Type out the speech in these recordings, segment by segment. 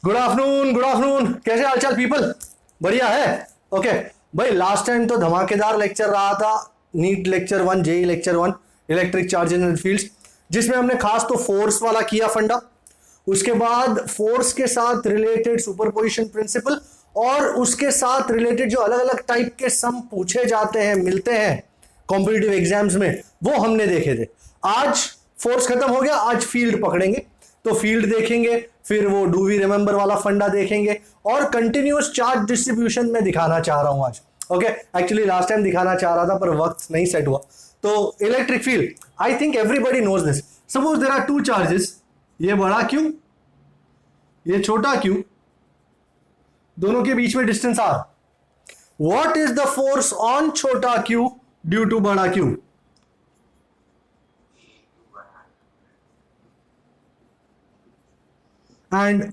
Good afternoon, good afternoon. कैसे हालचाल people? बढ़िया है। ओके भाई, लास्ट टाइम तो धमाकेदार लेक्चर रहा था, NEET lecture 1, JEE lecture 1, electric charges and fields, जिसमें हमने खास तो फोर्स वाला किया फंडा। उसके बाद फोर्स के साथ रिलेटेड सुपरपोजिशन प्रिंसिपल और उसके साथ रिलेटेड जो अलग अलग टाइप के सम पूछे जाते हैं, मिलते हैं कॉम्पिटिटिव एग्जाम्स में, वो हमने देखे थे। आज फोर्स खत्म हो गया, आज फील्ड पकड़ेंगे। तो फील्ड देखेंगे, फिर वो डू वी रिमेंबर वाला फंडा देखेंगे और कंटिन्यूअस चार्ज डिस्ट्रीब्यूशन में दिखाना चाह रहा हूं आज। ओके, एक्चुअली लास्ट टाइम दिखाना चाह रहा था पर वक्त नहीं सेट हुआ। तो electric field, I think everybody knows this. Suppose there are two charges, ये बड़ा क्यू, ये छोटा क्यू, दोनों के बीच में distance R. What is the force on छोटा क्यू ड्यू टू बड़ा Q? And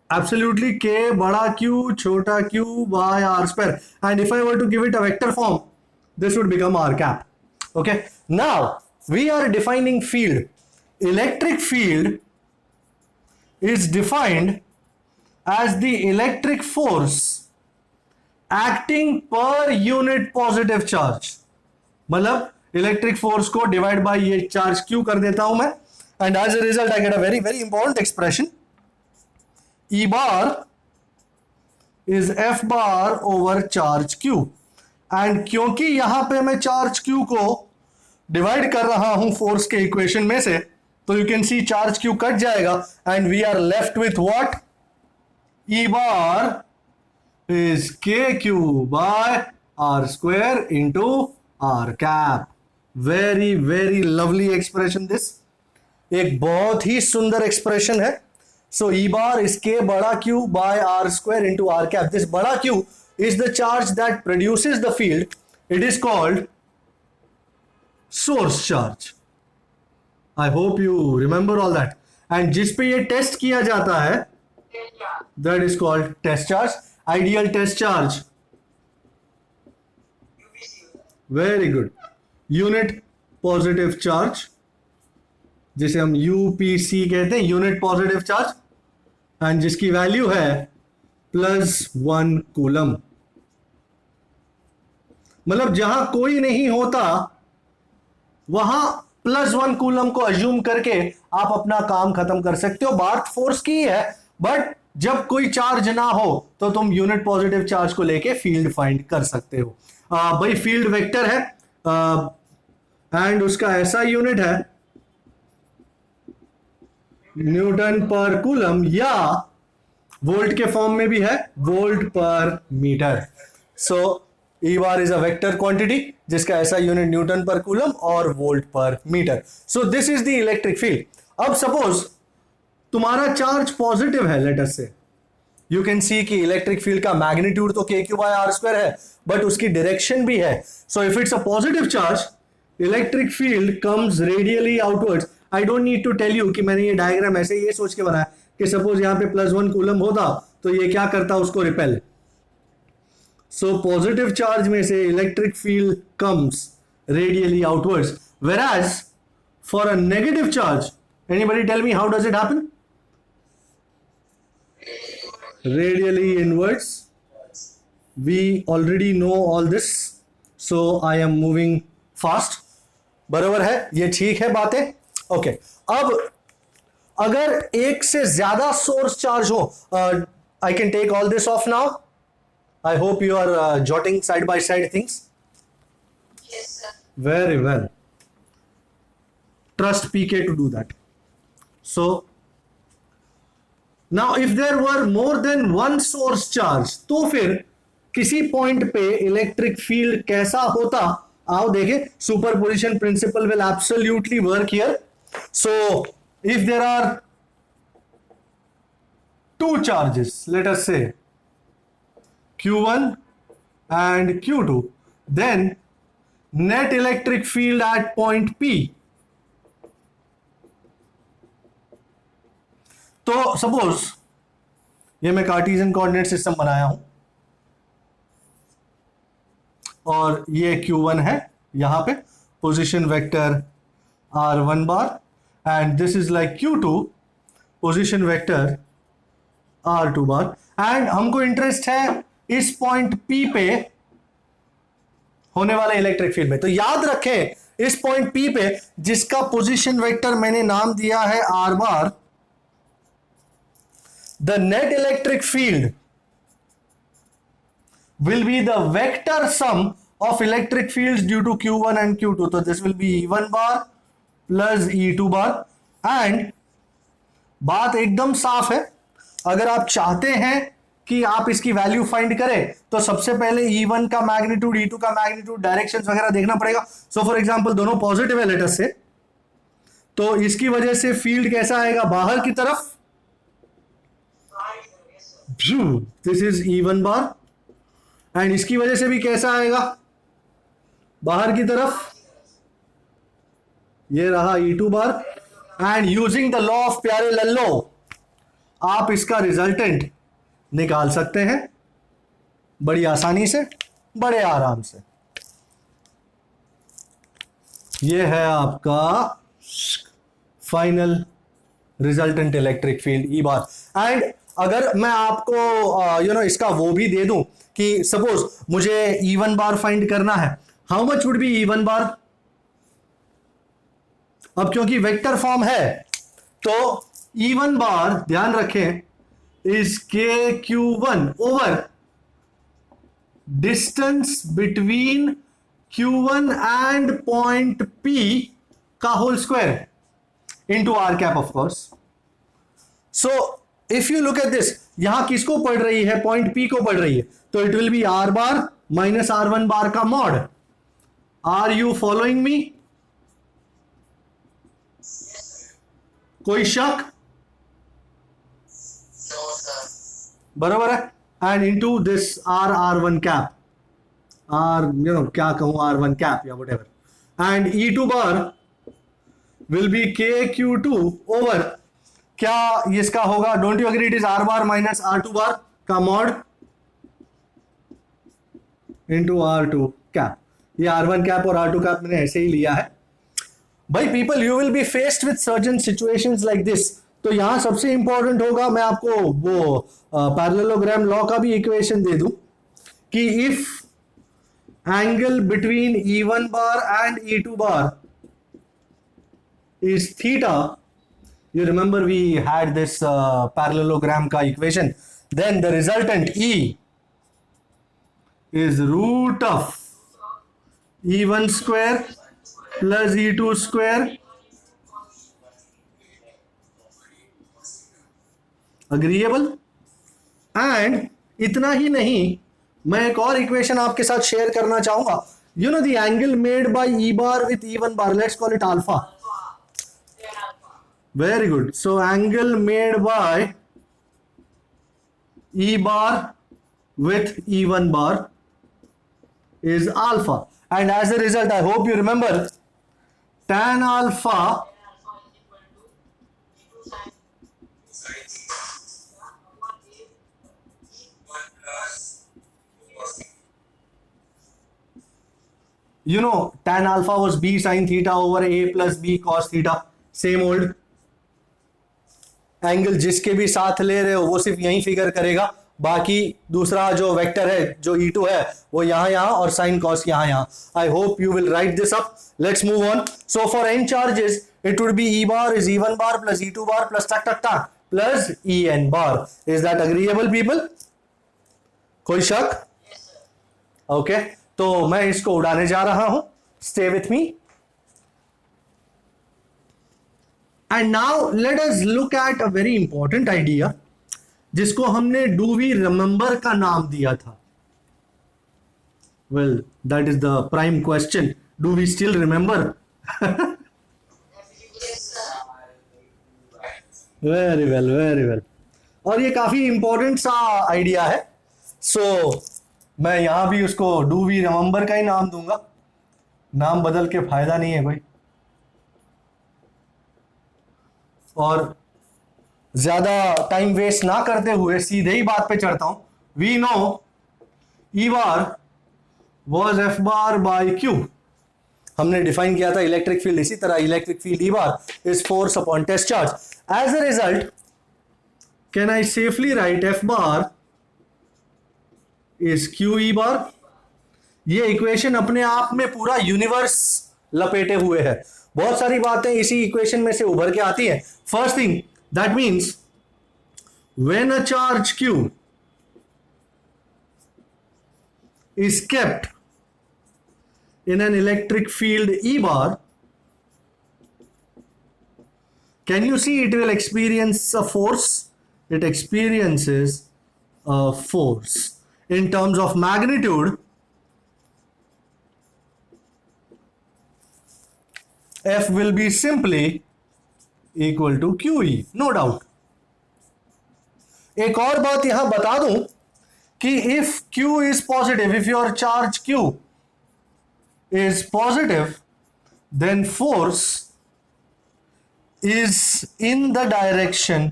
absolutely k bada q chota q by r square, and if I were to give it a vector form, this would become r cap. Okay, now we are defining field. Electric field is defined as the electric force acting per unit positive charge. मतलब electric force को divide by ये charge q कर देता हूं मैं, and as a result I get a very very important expression. E bar is F bar over charge Q, and क्योंकि यहां पे मैं चार्ज Q को डिवाइड कर रहा हूं फोर्स के इक्वेशन में से, तो you can see charge Q cut जाएगा and we are left with what? E bar is KQ by R square into R cap. Very very lovely expression this, एक बहुत ही सुंदर एक्सप्रेशन है। So E bar is K bada Q by R square into R cap. This bada Q is the charge that produces the field. It is called source charge. I hope you remember all that. And जिस पे ये test किया जाता है, that is called test charge. Ideal test charge. Very good. Unit positive charge, जिसे हम UPC कहते हैं, यूनिट पॉजिटिव चार्ज, एंड जिसकी वैल्यू है +1 कूलम। मतलब जहां कोई नहीं होता वहां +1 कूलम को अज्यूम करके आप अपना काम खत्म कर सकते हो। बात फोर्स की है, बट जब कोई चार्ज ना हो तो तुम यूनिट पॉजिटिव चार्ज को लेके फील्ड फाइंड कर सकते हो। भाई फील्ड वेक्टर है एंड उसका ऐसा यूनिट है न्यूटन पर कूलम, या वोल्ट के फॉर्म में भी है volt per metre. So E bar is a vector quantity जिसका ऐसा यूनिट न्यूटन पर कूलम और volt per metre. So this is the electric field. अब सपोज तुम्हारा चार्ज पॉजिटिव है, let us say, you can see कि electric field का magnitude तो KQ by R square है, बट उसकी डायरेक्शन भी है। So if it's a positive charge, electric field comes radially outwards. I don't need to tell you कि मैंने ये डायग्राम ऐसे ये सोच के बनाया कि सपोज यहां पे +1 कूलम होता तो ये क्या करता, उसको रिपेल। सो पॉजिटिव चार्ज में से electric field comes radially outwards, whereas for a negative charge, anybody tell me how does it happen? Radially inwards. We already know all this, so I am moving fast. बराबर है, ये ठीक है बातें। Okay, अब अगर एक से ज्यादा सोर्स चार्ज हो, I can take all this off now. I hope you are jotting side by side things. Very well, trust PK to do that. So now if there were more than one source charge, तो फिर किसी point पे electric field कैसा होता, आओ देखें। Superposition principle will absolutely work here. So if there are two charges, let us say Q1 and Q2, then net electric field at point P. तो suppose ये मैं कार्टेशियन कोऑर्डिनेट सिस्टम बनाया हूं और ये Q1 है, यहां पे position vector R1 bar, and this is like Q2 position vector R2 bar, and हमको इंटरेस्ट है इस पॉइंट P पे होने वाले इलेक्ट्रिक फील्ड में। तो याद रखें इस पॉइंट P पे जिसका पोजीशन वेक्टर मैंने नाम दिया है R bar, the net electric field will be the vector sum of electric fields due to Q1 and Q2. So this will be E1 bar plus E2 bar, and बात एकदम साफ है, अगर आप चाहते हैं कि आप इसकी वैल्यू फाइंड करें तो सबसे पहले E1 का मैग्नीट्यूड, E2 का मैग्नीट्यूड, डायरेक्शंस वगैरह देखना पड़ेगा। सो फॉर एग्जांपल दोनों पॉजिटिव है लेटर से, तो इसकी वजह से फील्ड कैसा आएगा, बाहर की तरफ, this is E1 bar, and इसकी वजह से भी कैसा आएगा, बाहर की तरफ, ये रहा E2 bar. And using the law of प्यारे लॉ आप इसका रिजल्टेंट निकाल सकते हैं बड़ी आसानी से, बड़े आराम से। ये है आपका final resultant electric field E bar. And अगर मैं आपको इसका वो भी दे दूं कि सपोज मुझे E1 बार फाइंड करना है, how much would be E1 बार। अब क्योंकि वेक्टर फॉर्म है तो E1 बार ध्यान रखें is KQ1 over distance between Q1 and point P का whole square into R cap of course. So if you look at this, यहां किसको पढ़ रही है, पॉइंट P को पढ़ रही है, तो it will be R bar minus R1 bar का mod. Are you following me? कोई शक? बराबर है। And into this R1 cap, क्या कहूं, R1 कैप या whatever, and E2 bar will be KQ2 over, क्या इसका होगा, don't you agree, it is R bar minus R2 bar का मॉड इनटू R2 कैप। ये R1 कैप और R2 cap मैंने ऐसे ही लिया है भाई। People, you will be faced with certain situations like this. तो यहां सबसे इंपॉर्टेंट होगा, मैं आपको वो पैरेललोग्राम लॉ का भी इक्वेशन दे दूं कि if angle between E1 bar and E2 bar is theta, you remember we had this parallelogram ka equation, then the resultant E is root of E1 square plus E2 square, agreeable। and इतना ही नहीं, मैं एक और equation आपके साथ share करना चाहूंगा। you know the angle made by E bar with E1 bar, let's call it alpha। Very good. So angle made by E bar with E1 bar is alpha, and as a result, I hope you remember tan alpha tan alpha was B sin theta over A plus B cos theta, same old। Angle जिसके भी साथ ले रहे हो वो सिर्फ यहीं figure करेगा, बाकी दूसरा जो वेक्टर है जो E2 है वो यहां और साइन कॉस यहां। आई hope you will write this up. Let's move on. So for n charges it would be E bar is E1 bar plus E2 bar plus टक टक टक plus En bar. Is that agreeable people? कोई शक? Okay, तो मैं इसको उड़ाने जा रहा हूं, stay with me. And now let us look at a very important idea जिसको हमने do we remember का नाम दिया था। Well, that is the prime question. Do we still remember? Very well, very well। और ये काफी इंपॉर्टेंट सा आइडिया है, सो मैं यहां भी उसको do we remember का ही नाम दूंगा, नाम बदल के फायदा नहीं है कोई। और ज्यादा टाइम वेस्ट ना करते हुए सीधे ही बात पे चढ़ता हूं। We know E bar was F bar by Q, हमने डिफाइन किया था इलेक्ट्रिक फील्ड इसी तरह। Electric field E bar is force upon test charge. As a result can I safely write F bar is QE bar? ये equation अपने आप में पूरा यूनिवर्स लपेटे हुए है, बहुत सारी बातें इसी इक्वेशन में से उभर के आती है. First thing that means when a charge Q is kept in an electric field E bar, can you see it will experience a force? It experiences a force. In terms of magnitude, F will be simply equal to QE, no doubt. एक और बात यहां बता दूं कि if Q is positive, if your charge Q is positive, then force is in the direction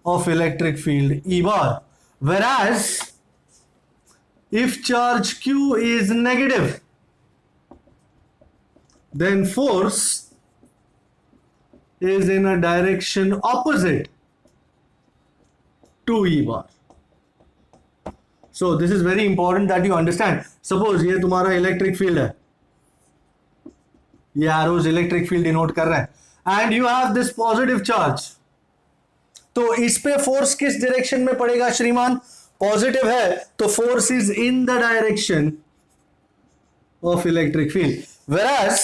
of electric field E bar. Whereas if charge Q is negative, then force is in a direction opposite to E bar. So this is very important that you understand. Suppose ये तुम्हारा electric field है, ये arrows electric field denote कर रहे हैं, and you have this positive charge. तो इस पे फोर्स किस डायरेक्शन में पड़ेगा श्रीमान? पॉजिटिव है तो force is in the direction of electric field. वेराज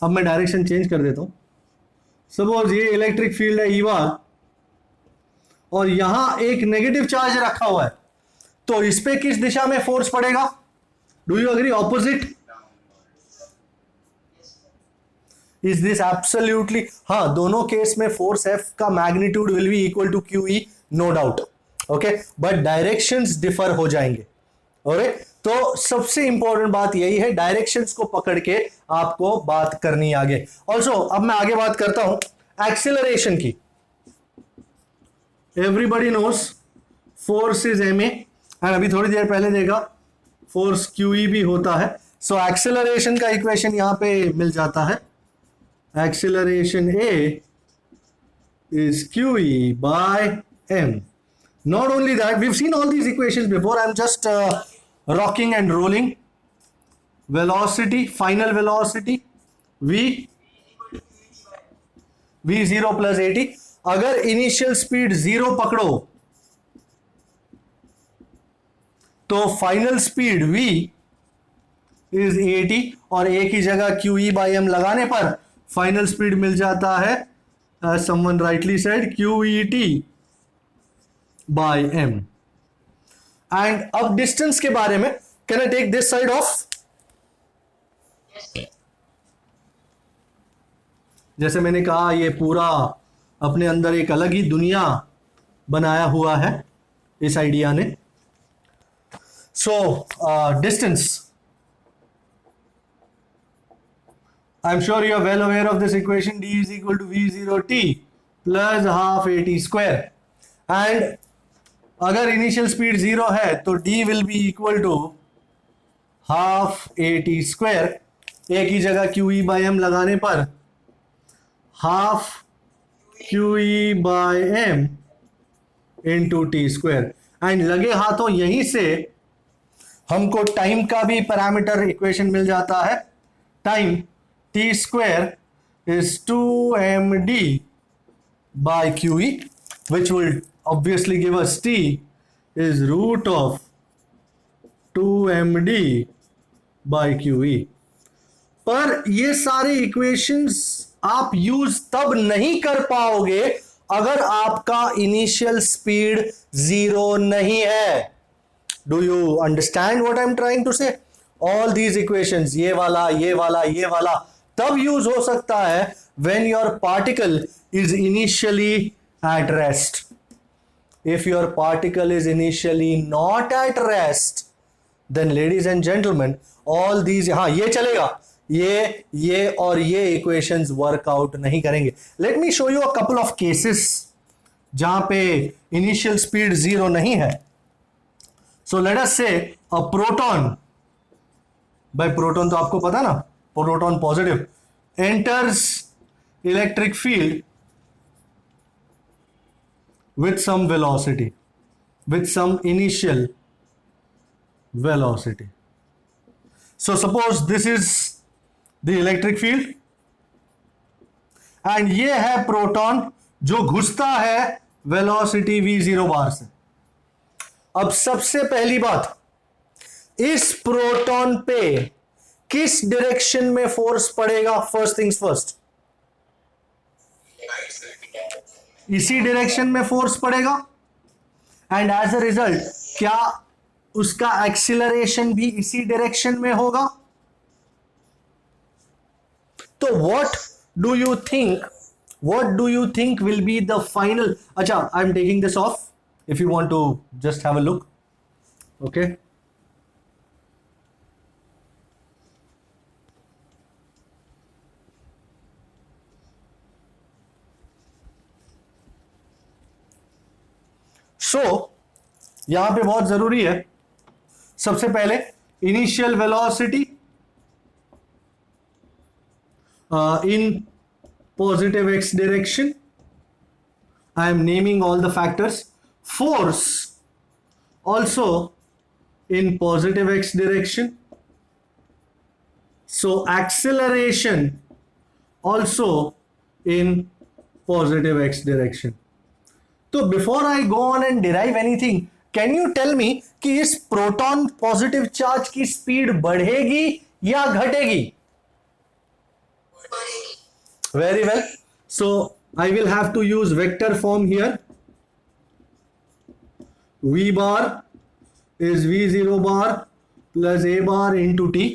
अब मैं डायरेक्शन चेंज कर देता हूं. सपोज ये इलेक्ट्रिक फील्ड है ई बार और यहां एक नेगेटिव चार्ज रखा हुआ है, तो इस पे किस दिशा में फोर्स पड़ेगा? Do you agree? Opposite. Is this absolutely? हाँ, दोनों केस में फोर्स एफ का magnitude will be equal to Q E, no doubt. Okay, but directions differ हो जाएंगे. ओके, तो सबसे इंपॉर्टेंट बात यही है, डायरेक्शंस को पकड़ के आपको बात करनी आगे. ऑल्सो अब मैं आगे बात करता हूं एक्सीलरेशन की. Everybody knows force is M A, and अभी थोड़ी देर पहले देखा फोर्स क्यू ई भी होता है. सो एक्सीलरेशन का इक्वेशन यहां पे मिल जाता है. Acceleration A is QE by M. Not only that, we've seen all these equations before. I'm just rocking and rolling. Velocity, final velocity, V0 plus AT. अगर initial speed 0 पकड़ो तो final speed V is AT, और A की जगह QE by M लगाने पर final speed मिल जाता है, as someone rightly said, QET by M. And अब डिस्टेंस के बारे में, can I take this side off? जैसे मैंने कहा ये पूरा अपने अंदर एक अलग ही दुनिया बनाया हुआ है इस आइडिया ने. So distance, I'm sure you are well aware of this equation. D is equal to V0t plus half AT square. And अगर initial speed 0 है तो D will be equal to half AT square. A की जगह QE by M लगाने पर half QE by M into T square. And लगे हाथों यहीं से हमको टाइम का भी पैरामीटर इक्वेशन मिल जाता है. Time T square is 2md by QE, which will obviously give us T is root of 2md by QE. पर ये सारे इक्वेशंस आप यूज तब नहीं कर पाओगे अगर आपका इनिशियल स्पीड 0 नहीं है. Do you understand what I am trying to say? All these equations, ये वाला, ये वाला, ये वाला, तब यूज हो सकता है when your particle is initially at rest. If your particle is initially not at rest, then ladies and gentlemen, all these, हाँ ये चलेगा, ये और ये equations workout नहीं करेंगे. Let me show you a couple of cases जहां पे initial speed 0 नहीं है. So let us say a proton, by proton तो आपको पता ना, proton positive, enters electric field with some velocity, with some initial velocity. So suppose this is the electric field and ये है प्रोटॉन जो घुसता है वेलोसिटी v0 बार से. अब सबसे पहली बात, इस प्रोटॉन पे किस डायरेक्शन में फोर्स पड़ेगा? फर्स्ट थिंग्स फर्स्ट, इसी डायरेक्शन में फोर्स पड़ेगा. एंड एज अ रिजल्ट क्या उसका एक्सीलरेशन भी इसी डायरेक्शन में होगा? तो what do you think will be the final? अच्छा, I am taking this off if you want to just have a look. Okay, so यहां पे बहुत जरूरी है, सबसे पहले initial velocity in positive x direction. I am naming all the factors. Force also in positive x direction. So acceleration also in positive x direction. So before I go on and derive anything, can you tell me कि इस proton positive charge की speed बढ़ेगी या घटेगी? Very well. So I will have to use vector form here. V bar is V0 bar plus A bar into T.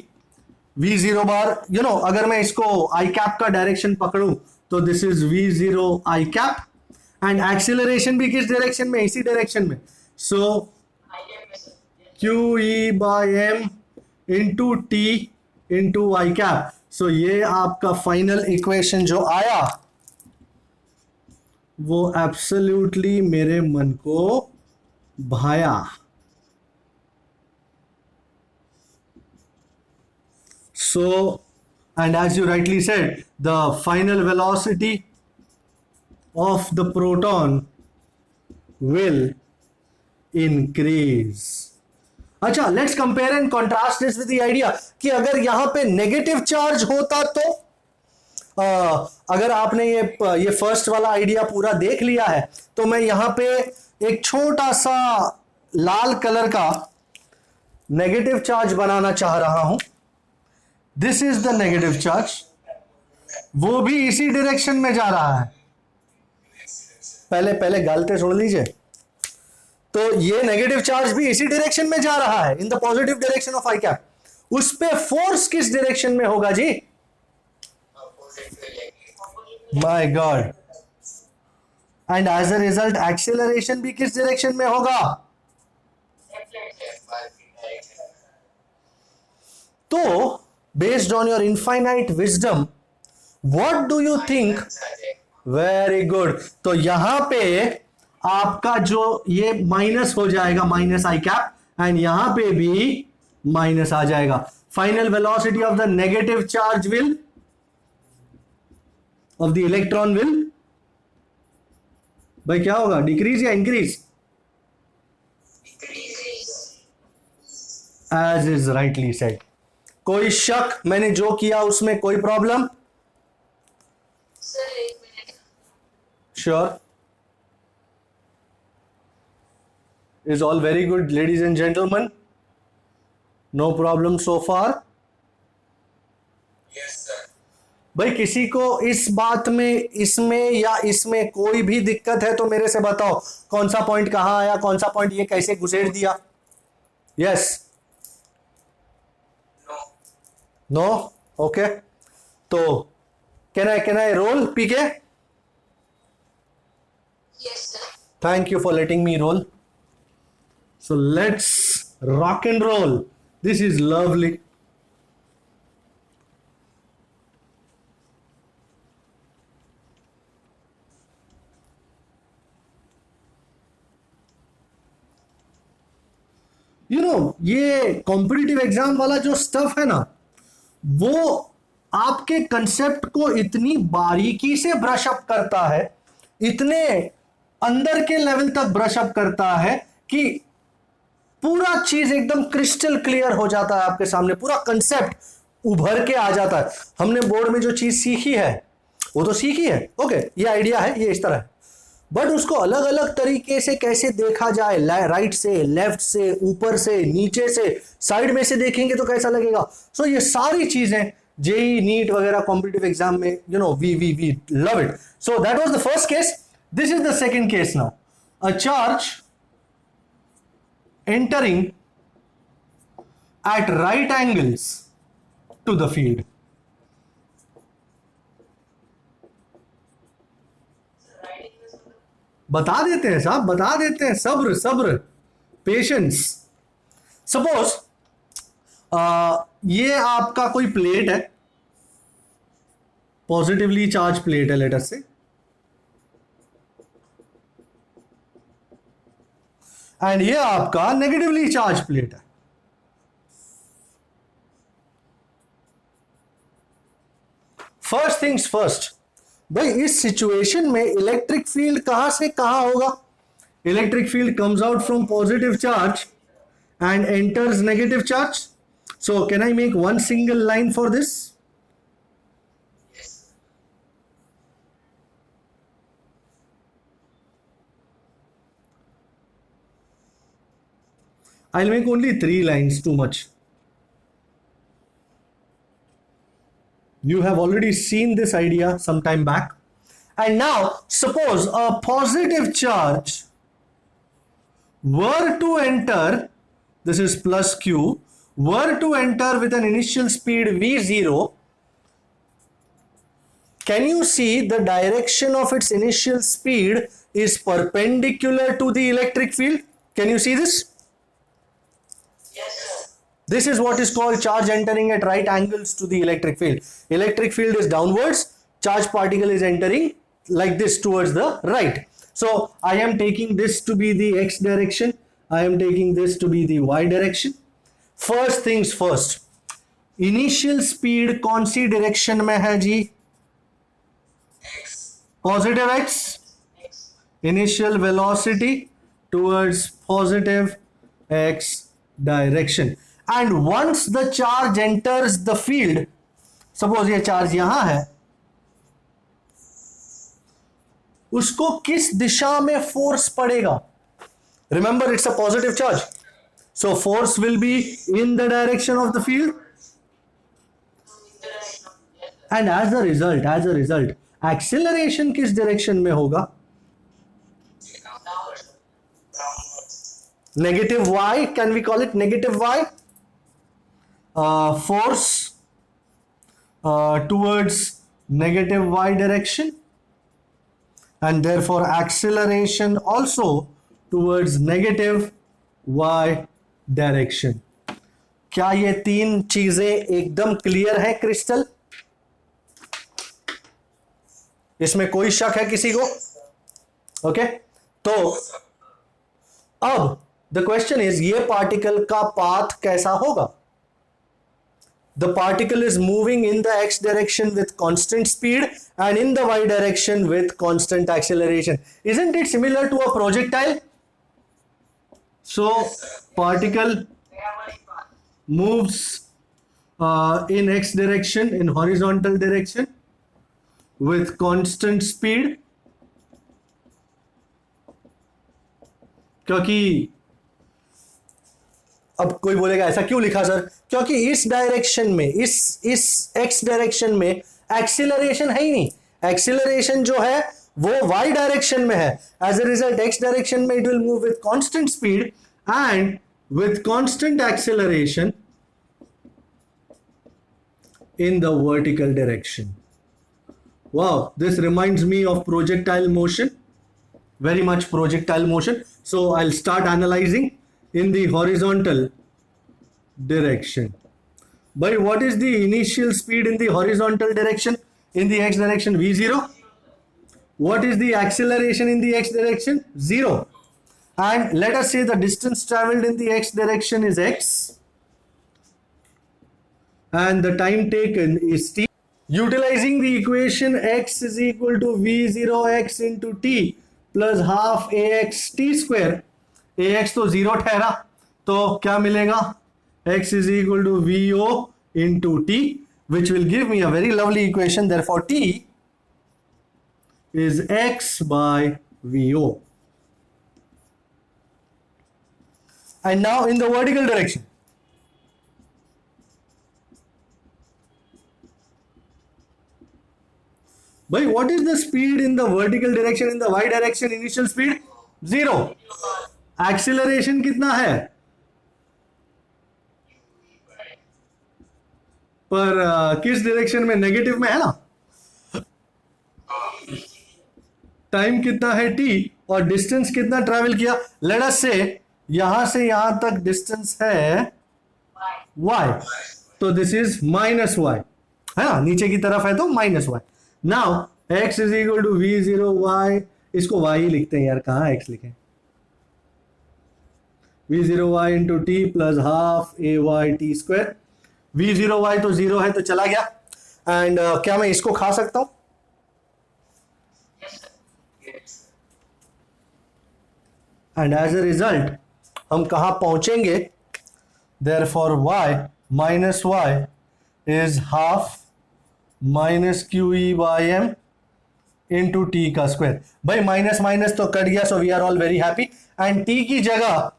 V0 bar, you know, अगर मैं इसको I cap का direction पकड़ूं तो this is V0 I cap and acceleration भी किस direction में? इसी direction में. So QE by M into T into I cap. सो ये आपका फाइनल इक्वेशन जो आया वो एब्सोल्युटली मेरे मन को भाया. So and as you rightly said, the final velocity of the proton will increase. अच्छा, let's compare and contrast this with the idea कि अगर यहां पे नेगेटिव चार्ज होता तो अगर आपने ये फर्स्ट वाला आइडिया पूरा देख लिया है तो मैं यहां पे एक छोटा सा लाल कलर का नेगेटिव चार्ज बनाना चाह रहा हूं. This is the negative charge, वो भी इसी डायरेक्शन में जा रहा है. पहले गालते सुन लीजिए. तो ये नेगेटिव चार्ज भी इसी डायरेक्शन में जा रहा है, in the positive direction of i cap. उस पे फोर्स किस डायरेक्शन में होगा जी? My god. And as a result acceleration भी किस डायरेक्शन में होगा? तो based on your infinite wisdom, what do you think? Very good. तो यहां पे आपका जो ये माइनस हो जाएगा, माइनस आई कैप, एंड यहां पे भी माइनस आ जाएगा. Final velocity of the negative charge will, of the electron will, भाई क्या होगा? डिक्रीज या increase? As is rightly said. कोई शक मैंने जो किया उसमें? कोई problem? Sure. Is all very good, ladies and gentlemen? No problem so far? Yes, sir. भाई किसी को इस बात में, इसमें या इसमें कोई भी दिक्कत है तो मेरे से बताओ, कौन सा पॉइंट कहां आया, कौन सा पॉइंट ये कैसे घुसेड़ दिया? यस? No. नो? ओके. तो can I roll PK? Yes, sir. Thank you for letting me roll. So let's rock and roll. This is lovely. You know, ये कॉम्पिटिटिव एग्जाम वाला जो स्टफ है ना, वो आपके कंसेप्ट को इतनी बारीकी से ब्रश अप करता है, इतने अंदर के लेवल तक ब्रश अप करता है कि पूरा चीज एकदम क्रिस्टल क्लियर हो जाता है आपके सामने, पूरा कंसेप्ट उभर के आ जाता है। हमने बोर्ड में जो चीज सीखी है वो तो सीखी है, ओके, ये आइडिया है, ये इस तरह है, बट उसको अलग अलग तरीके से कैसे देखा जाए, राइट से, लेफ्ट से, ऊपर से, नीचे से, साइड में से देखेंगे तो कैसा लगेगा। सो ये सारी चीजें जेई नीट वगैरह कॉम्पिटिटिव एग्जाम में we love it. So that was the first case. This is the second case now. A charge entering at right angles to the field. बता देते हैं साहब, बता देते हैं, सब्र सब्र, पेशेंस। सपोज ये आपका कोई प्लेट है, पॉजिटिवली चार्ज प्लेट है लेटर से, एंड ये आपका नेगेटिवली चार्ज प्लेट है। फर्स्ट थिंग्स फर्स्ट, भाई इस सिचुएशन में इलेक्ट्रिक फील्ड कहां से कहां होगा? Electric field comes out from positive charge and enters negative charge. So can I make one single line for this? I'll make only 3 lines, too much. You have already seen this idea some time back. And now, suppose a positive charge were to enter, this is plus Q, were to enter with an initial speed V0. Can you see the direction of its initial speed is perpendicular to the electric field? Can you see this? This is what is called charge entering at right angles to the electric field. Electric field is downwards, charge particle is entering like this towards the right. So I am taking this to be the x direction, I am taking this to be the y direction. First things first, initial speed कौन सी direction में है जी? Positive x. Initial velocity towards positive x direction. And once the charge enters the field, suppose ये charge यहां है, उसको किस दिशा में force पड़ेगा? Remember, it's a positive charge, so force will be in the direction of the field, and as a result acceleration किस direction में होगा? Negative y, can we call it negative y? Force towards negative y direction, and therefore acceleration also towards negative y direction. क्या ये तीन चीजें एकदम clear है, crystal? इसमें कोई शक है किसी को? ओके, तो अब द क्वेश्चन इज, ये पार्टिकल का पाथ कैसा होगा? The particle is moving in the x direction with constant speed and in the y direction with constant acceleration. Isn't it similar to a projectile? So particle moves in x direction, in horizontal direction with constant speed, क्योंकि अब कोई बोलेगा ऐसा क्यों लिखा sir? क्योंकि इस direction में, इस एक्स डायरेक्शन में एक्सीलरेशन है ही नहीं। एक्सीलरेशन जो है वो वाई डायरेक्शन में है। As a result x direction में it will move with constant speed and with constant acceleration in the vertical direction. Wow, this reminds me of projectile motion, very much projectile motion. So I'll start analyzing in the horizontal direction. But what is the initial speed in the horizontal direction? In the x direction, v0. What is the acceleration in the x direction? 0. And let us say the distance traveled in the x direction is x, and the time taken is t. Utilizing the equation x is equal to v0x into t, plus half A x T square, A x तो zero ठहरा, तो क्या मिलेगा, x is equal to VO into t, which will give me a very lovely equation. Therefore t is x by VO. And now in the vertical direction, Bhai, what is the speed in the vertical direction? In the y direction, initial speed 0. Acceleration कितना है, पर किस direction में, negative में है ना. Time कितना है t, और डिस्टेंस कितना ट्रैवल किया. लेट अस से यहां से यहां तक डिस्टेंस है y, तो दिस इज माइनस y, है ना, नीचे की तरफ है तो minus y. Now x is equal to v0 y, इसको y ही लिखते हैं यार, कहां x लिखें, v0 y into t plus half a y t square. v0 y तो जीरो है तो चला गया. एंड क्या मैं इसको खा सकता हूं, एंड एज अ रिजल्ट हम कहां पहुंचेंगे, therefore y minus y is half minus Q E by M into T का स्क्वायर. भाई माइनस माइनस तो कट गया, so we are all very happy. And T की जगह,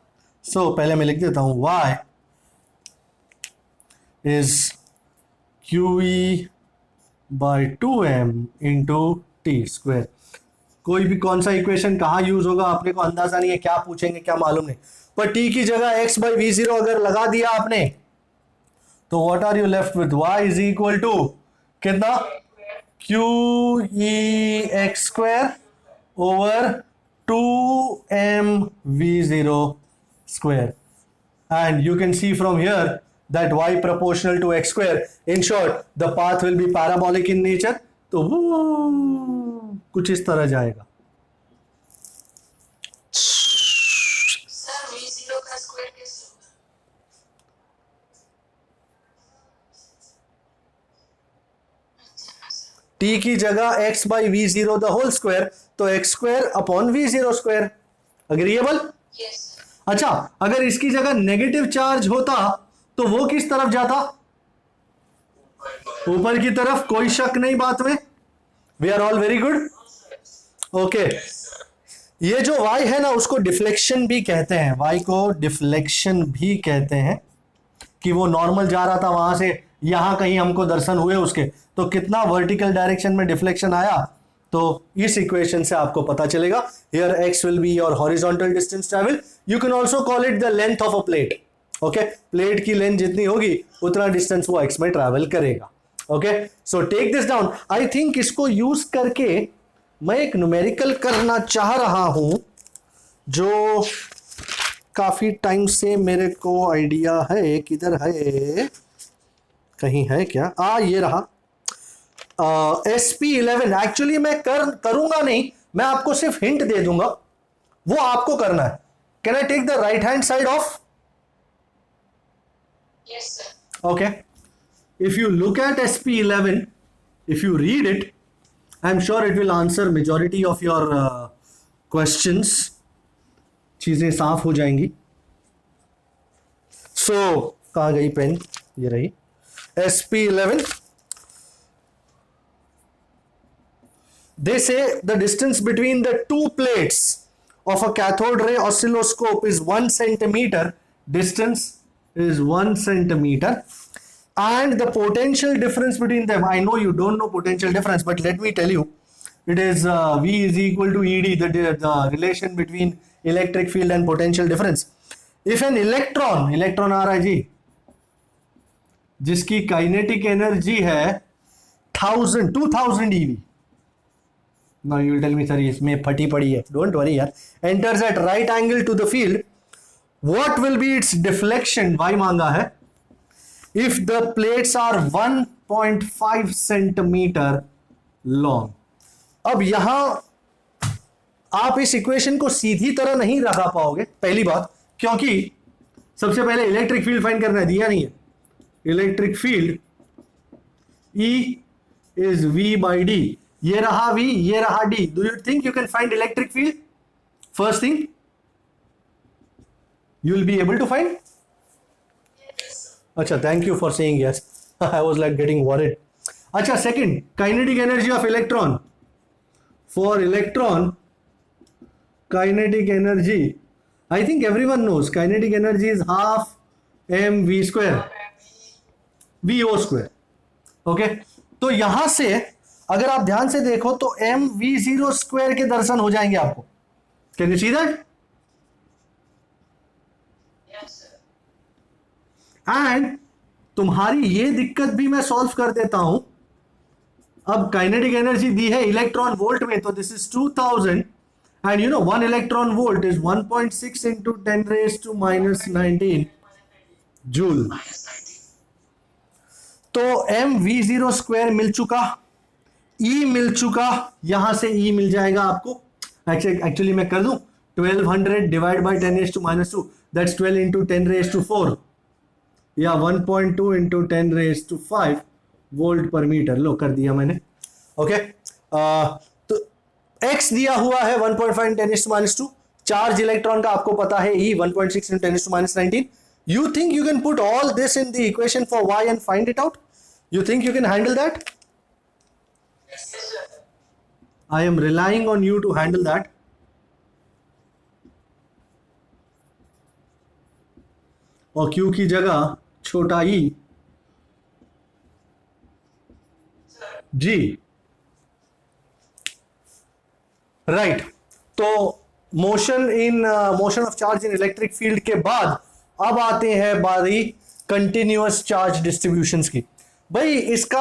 सो पहले मैं लिख देता हूं y is Q E by 2m into T square. कोई भी कौन सा इक्वेशन कहाँ यूज होगा अपने को अंदाजा नहीं है, क्या पूछेंगे क्या मालूम नहीं, पर t की जगह x बाई वी जीरो अगर लगा दिया आपने, तो what are you left with, y is equal to कितना, q e x square over 2m v0 square. And you can see from here that y proportional to x square. In short, the path will be parabolic in nature. तो कुछ इस तरह जाएगा. Sir v0 का square कैसे होगा? t की जगह x by V zero the whole square, तो x square upon V zero square. Agreeable? Yes. अच्छा, अगर इसकी जगह नेगेटिव चार्ज होता तो वो किस तरफ जाता, ऊपर की तरफ. कोई शक नहीं बात में, we are all very good. Okay, ये जो y है ना उसको डिफ्लेक्शन भी कहते हैं, y को डिफ्लेक्शन भी कहते हैं, कि वो नॉर्मल जा रहा था वहां से यहां कहीं हमको दर्शन हुए उसके, तो कितना वर्टिकल डायरेक्शन में डिफ्लेक्शन आया, तो इस इक्वेशन से आपको पता चलेगा. Here x will be your horizontal distance travel. You can also call it the length of a plate. Okay, plate की लेंथ जितनी होगी उतना डिस्टेंस वो x में ट्रैवल करेगा. Okay, so take this down. I think इसको use करके मैं एक न्यूमेरिकल करना चाह रहा हूं, जो काफी टाइम से मेरे को आइडिया है, किधर है, कहीं है क्या, ये रहा. SP11. एक्चुअली मैं करूंगा नहीं, मैं आपको सिर्फ हिंट दे दूंगा, वो आपको करना है. Can I take the right hand side off? Yes sir. Okay, if you look at SP11, if you read it, I'm sure it will answer majority of your questions. चीजें साफ हो जाएंगी. So कहाँ गई पेन, ये रही. SP11, they say the distance between the two plates of a cathode ray oscilloscope is 1 centimeter. Distance is 1 centimeter, and the potential difference between them, I know you don't know potential difference, but let me tell you, it is V is equal to ED, the relation between electric field and potential difference. If an electron आ रहा है जी, जिसकी kinetic energy है 2000 EV, now you will tell me sir इसमें फटी पड़ी है, don't worry यार, enters at right angle to the field, what will be its deflection, y मांगा है, if the plates are 1.5 centimeter long. अब यहां आप इस इक्वेशन को सीधी तरह नहीं लगा पाओगे, पहली बात, क्योंकि सबसे पहले इलेक्ट्रिक फील्ड फाइंड करना है, दिया नहीं है. Electric field E is V by D, ये रहा V, ये रहा D. Do you think you can find electric field? first thing you will be able to find? Acha, thank you for saying yes. I was like getting worried. Acha, second, kinetic energy of electron. For electron, kinetic energy, I think everyone knows kinetic energy is half mv square, vo square. Okay, तो यहां से अगर आप ध्यान से देखो तो M V zero square के दर्शन हो जाएंगे आपको. Can you see that? And तुम्हारी ये दिक्कत भी मैं सॉल्व कर देता हूं. अब काइनेटिक एनर्जी दी है इलेक्ट्रॉन वोल्ट में, तो this is 2000 and you know 1 electron volt is 1.6 into 10 raise to minus 19 joule. तो एम वी जीरो स्क्वायर मिल चुका, ई मिल चुका, यहां से ई मिल जाएगा आपको. एक्चुअली मैं कर दूं 1200 divide by 10 raise to minus 2, that's 12 into 10 raise to 4 या 1.2 into 10 raise to 5 volt per metre. लो कर दिया मैंने. ओके, तो x दिया हुआ है 1.5 10 raise to minus 2. Charge electron का आपको पता है E 1.6 into 10 raise to minus 19. You think you can put all this in the equation for y and find it out? You think you can handle that? Yes, sir. I am relying on you to handle that. और Q की जगह छोटा e. जी right. तो motion of charge in electric field के बाद अब आते हैं बारी कंटिन्यूअस चार्ज डिस्ट्रीब्यूशंस की. भाई इसका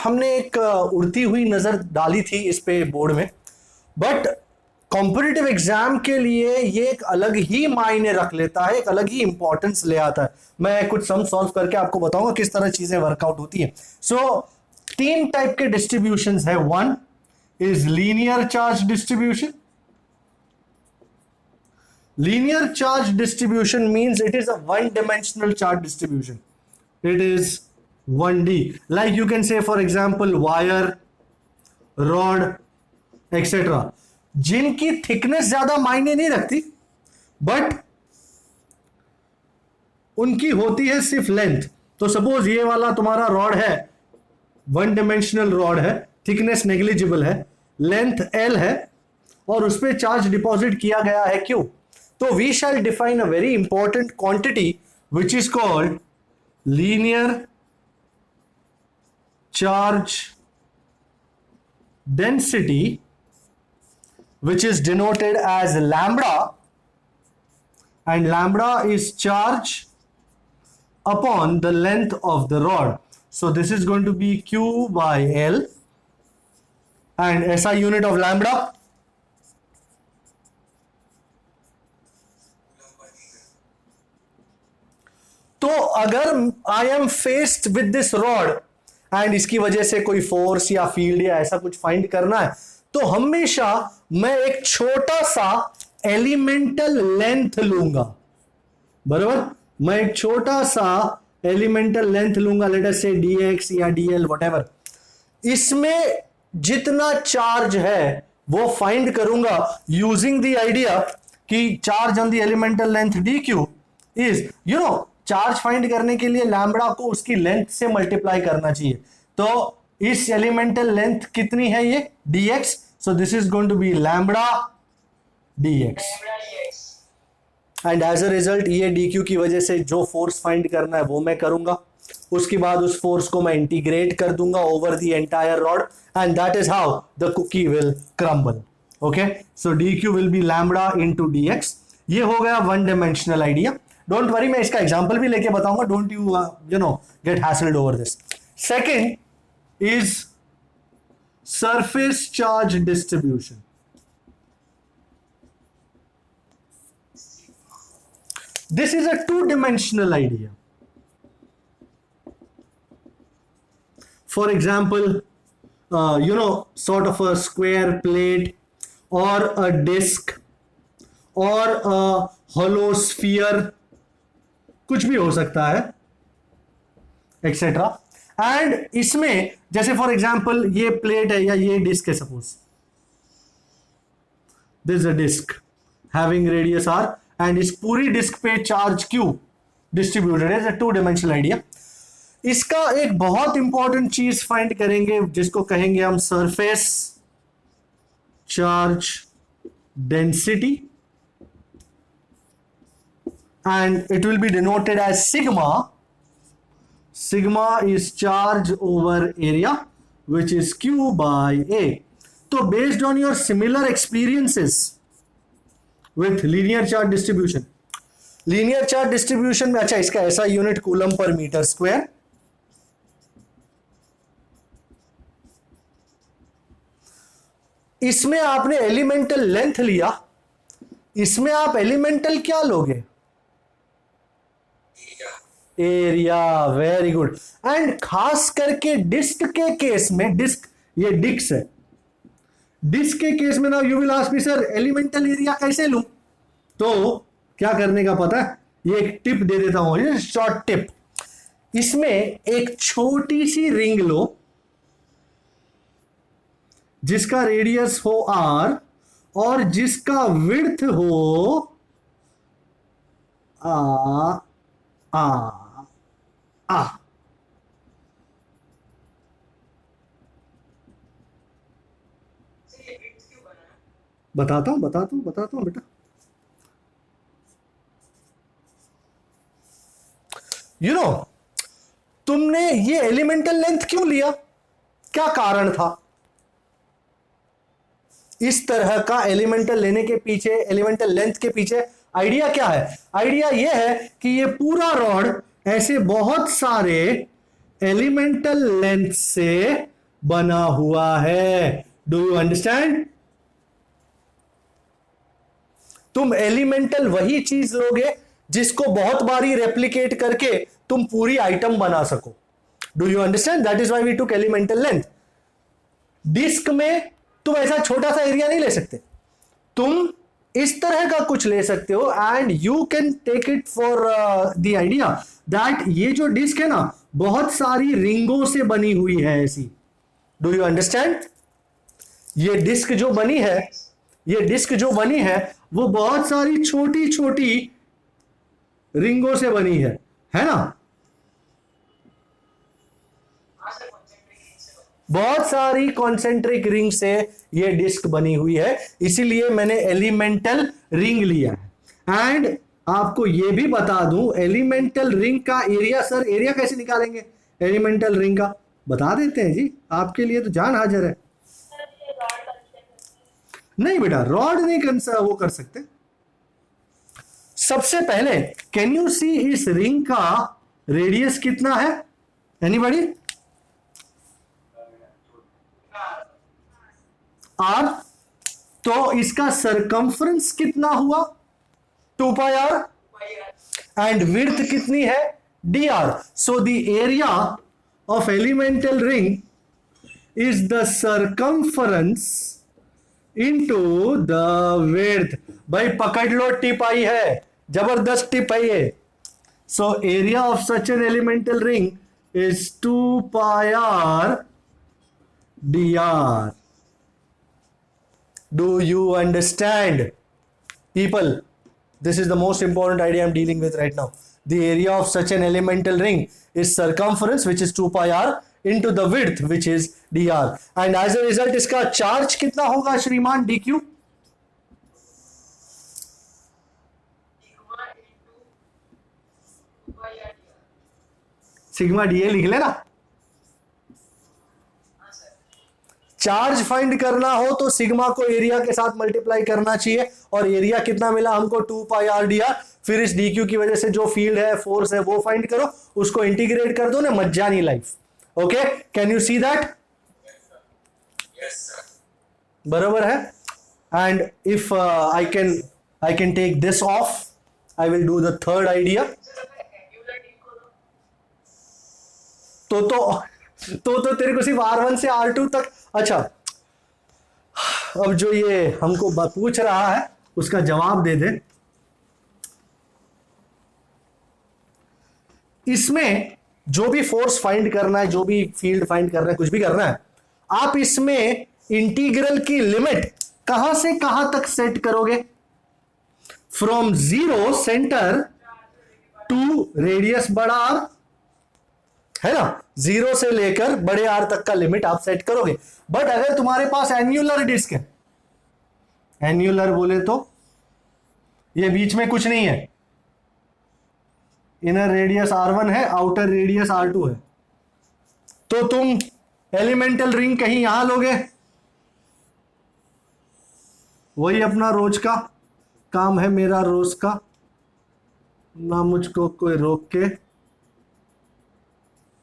हमने एक उड़ती हुई नजर डाली थी इस पे बोर्ड में, बट कॉम्पिटिटिव एग्जाम के लिए ये एक अलग ही मायने रख लेता है, एक अलग ही इंपॉर्टेंस ले आता है. मैं कुछ सम सॉल्व करके आपको बताऊंगा किस तरह चीजें वर्कआउट होती हैं. सो 3 टाइप के डिस्ट्रीब्यूशंस है. One is linear charge distribution. Linear charge distribution means it is a one-dimensional charge distribution. It is 1D. Like you can say, for example, wire, rod, etc. जिनकी thickness ज्यादा मायने नहीं रखती, but उनकी होती है सिर्फ लेंथ. तो सपोज ये वाला तुम्हारा रॉड है, वन डिमेंशनल रॉड है, थिकनेस नेग्लिजिबल है, लेंथ L है, और उस पर चार्ज डिपॉजिट किया गया है Q. So we shall define a very important quantity which is called linear charge density, which is denoted as lambda, and lambda is charge upon the length of the rod. So this is going to be Q by L, and SI unit of lambda तो अगर I am faced with this rod and इसकी वजह से कोई force या field या ऐसा कुछ फाइंड करना है, तो हमेशा मैं एक छोटा सा एलिमेंटल लेंथ लूंगा. बराबर, मैं एक छोटा सा एलिमेंटल लेंथ लूंगा, लेट अस से dx या dl व्हाटएवर. इसमें जितना चार्ज है वो फाइंड करूंगा यूजिंग द आइडिया कि charge on the elemental length dq is, you know, charge find करने के लिए लैम्बडा को उसकी लेंथ से मल्टीप्लाई करना चाहिए. तो इस एलिमेंटल लेंथ कितनी है ये dx, so this is going to be lambda dx, and as a result ये dq की वजह से जो फोर्स फाइंड करना है वो मैं करूंगा. उसके बाद उस फोर्स को मैं इंटीग्रेट कर दूंगा over the entire rod, and that is how the cookie will crumble. Okay, so dq will be lambda into dx. ये हो गया one dimensional idea. Don't worry, मैं इसका एग्जांपल भी लेके बताऊंगा. Don't you no get hassled over this. Second is surface charge distribution. This is a 2-dimensional idea. For example, you know, sort of a square plate or a disc or a hollow sphere, कुछ भी हो सकता है, etcetera. And इसमें जैसे for example ये plate है या ये डिस्क है, suppose this is a disc, having radius R, and इस पूरी डिस्क पे चार्ज क्यू डिस्ट्रीब्यूटेड है, टू डायमेंशनल आइडिया। इसका एक बहुत इंपॉर्टेंट चीज फाइंड करेंगे जिसको कहेंगे हम surface charge density, and it will be denoted as sigma. Sigma is charge over area, which is Q by A. So based on your similar experiences with linear charge distribution, linear charge distribution में अच्छा इसका ऐसा unit coulomb per metre square, इसमें आपने elemental length लिया, इसमें आप elemental क्या लोगे? एरिया। Very good. एंड खास करके डिस्क के केस में, डिस्क ये डिस्क है, डिस्क के केस में ना you will ask me sir elemental area कैसे लूं? तो क्या करने का पता है, ये एक टिप दे देता हूं, ये शॉर्ट टिप। इसमें एक छोटी सी रिंग लो जिसका रेडियस हो आर और जिसका विड्थ हो आ बताता हूं बेटा। यू नो तुमने ये एलिमेंटल लेंथ क्यों लिया? क्या कारण था इस तरह का एलिमेंटल लेने के पीछे, एलिमेंटल लेंथ के पीछे? आइडिया क्या है? आइडिया यह है कि ये पूरा रॉड ऐसे बहुत सारे एलिमेंटल लेंथ से बना हुआ है। Do you understand? तुम एलिमेंटल वही चीज लोगे जिसको बहुत बारी रेप्लिकेट करके तुम पूरी आइटम बना सको। Do you understand? That is why we took elemental length. Disc में तुम ऐसा छोटा सा एरिया नहीं ले सकते, तुम इस तरह का कुछ ले सकते हो, and you can take it for the idea that ये जो डिस्क है ना बहुत सारी रिंगों से बनी हुई है ऐसी। Do you understand? ये डिस्क जो बनी है, ये डिस्क जो बनी है वो बहुत सारी छोटी छोटी रिंगों से बनी है ना? बहुत सारी कॉन्सेंट्रिक रिंग से ये डिस्क बनी हुई है, इसीलिए मैंने एलिमेंटल रिंग लिया है। एंड आपको ये भी बता दूं एलिमेंटल रिंग का एरिया, सर एरिया कैसे निकालेंगे एलिमेंटल रिंग का? बता देते हैं जी, आपके लिए तो जान हाजिर है। नहीं बेटा, रॉड नहीं वो कर सकते। सबसे पहले कैन यू सी इस रिंग का रेडियस कितना है? एनीबॉडी? आर। तो इसका सरकमफ्रेंस कितना हुआ? 2 पाई आर। एंड विड्थ कितनी है? D R. So the area of elemental ring is the circumference into the width. भाई पकड़ लो, टिप आई है, जबरदस्त टिप है ये। So area of such an elemental ring is 2 pi R D R. Do you understand? People, this is the most important idea I'm dealing with right now. The area of such an elemental ring is circumference, which is 2 pi r, into the width, which is dr. And as a result, इसका charge कितना होगा श्रीमान? dq? Sigma D लिख लेना। Charge find करना हो तो sigma को एरिया के साथ मल्टीप्लाई करना चाहिए, और एरिया कितना मिला हमको? 2 पाई आर डी आर। फिर इस डी क्यू की वजह से जो फील्ड है, फोर्स है, वो फाइंड करो, उसको इंटीग्रेट कर दो ना, मज्जानी life. Okay, can you see that? बराबर है। And if I can take this off, I will do the third idea. तो तेरे को सिर्फ R1 से R2 तक। अच्छा, अब जो ये हमको पूछ रहा है उसका जवाब दे दे। इसमें जो भी फोर्स फाइंड करना है, जो भी फील्ड फाइंड करना है, कुछ भी करना है, आप इसमें इंटीग्रल की लिमिट कहां से कहां तक सेट करोगे? From zero centre to radius बड़ा आर, है ना, जीरो से लेकर बड़े आर तक का लिमिट आप सेट करोगे। बट अगर तुम्हारे पास एन्युलर डिस्क है, एन्युलर बोले तो ये बीच में कुछ नहीं है, इनर रेडियस R1 है, आउटर रेडियस R2 है, तो तुम एलिमेंटल रिंग कहीं यहां लोगे, वही अपना रोज का काम है, मेरा रोज का, ना मुझको कोई रोक के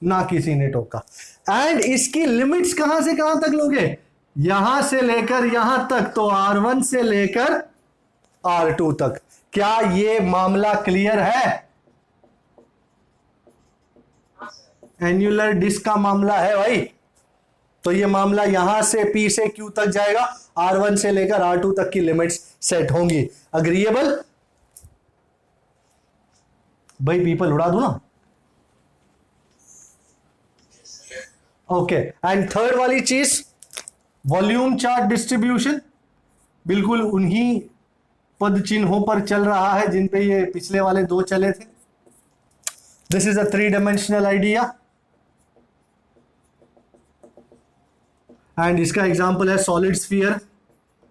ना किसी ने टोका। एंड इसकी लिमिट्स कहां से कहां तक लोगे, यहां से लेकर यहां तक, तो R1 से लेकर R2 तक। क्या ये मामला क्लियर है? एन्युलर डिस्क का मामला है भाई, तो ये मामला यहां से P से Q तक जाएगा, R1 से लेकर R2 तक की लिमिट्स सेट होंगी। अग्रीएबल भाई, पीपल उड़ा दूं ना। ओके, एंड थर्ड वाली चीज वॉल्यूम चार्ज डिस्ट्रीब्यूशन, बिल्कुल उन्हीं पद चिन्हों पर चल रहा है जिन पे ये पिछले वाले दो चले थे। This is a 3 dimensional idea, and इसका एग्जांपल है सॉलिड स्फीयर,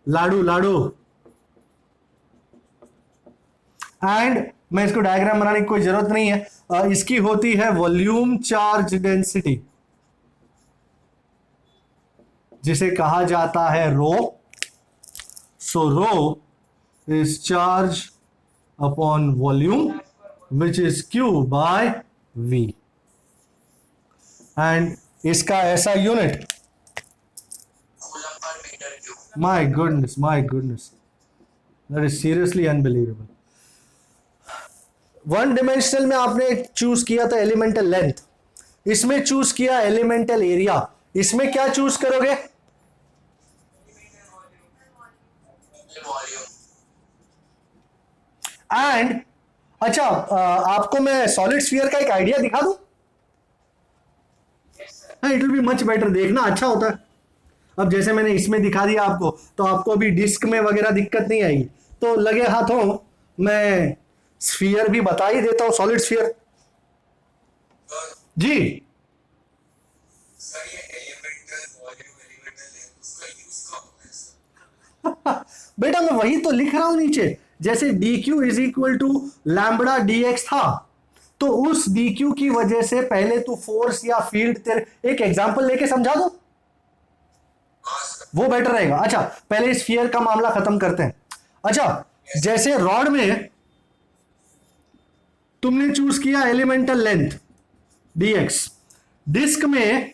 लाडू लाडू। एंड मैं इसको डायग्राम बनाने की कोई जरूरत नहीं है, इसकी होती है वॉल्यूम चार्ज डेंसिटी, जिसे कहा जाता है rho. So rho is charge upon volume which is Q by V, and इसका ऐसा unit, coulomb per metre cube. my goodness, that is seriously unbelievable। One dimensional में आपने चूज किया था एलिमेंटल लेंथ, इसमें चूज किया एलिमेंटल एरिया, इसमें क्या चूज करोगे? वॉल्यूम। एंड अच्छा, आपको मैं सॉलिड स्फीयर का एक आइडिया दिखा दूं? It will be much better, देखना अच्छा होता है। अब जैसे मैंने इसमें दिखा दिया आपको, तो आपको अभी डिस्क में वगैरह दिक्कत नहीं आएगी, तो लगे हाथों मैं स्फीयर भी बता ही देता हूं, सॉलिड स्फीयर जी। सर ये एलिमेंटल वॉल्यूम, एलिमेंटल लेंथ, उसका यूज कब होता है सर? बेटा मैं वही तो लिख रहा हूं नीचे, जैसे dq is equal to lambda dx था, तो उस dq की वजह से पहले तू फोर्स या फील्ड, तेरे एक एग्जांपल लेके समझा दो, वो बेटर रहेगा। अच्छा, पहले स्फीयर का मामला खत्म करते हैं। अच्छा, जैसे रॉड में तुमने चूज किया एलिमेंटल लेंथ dx, डिस्क में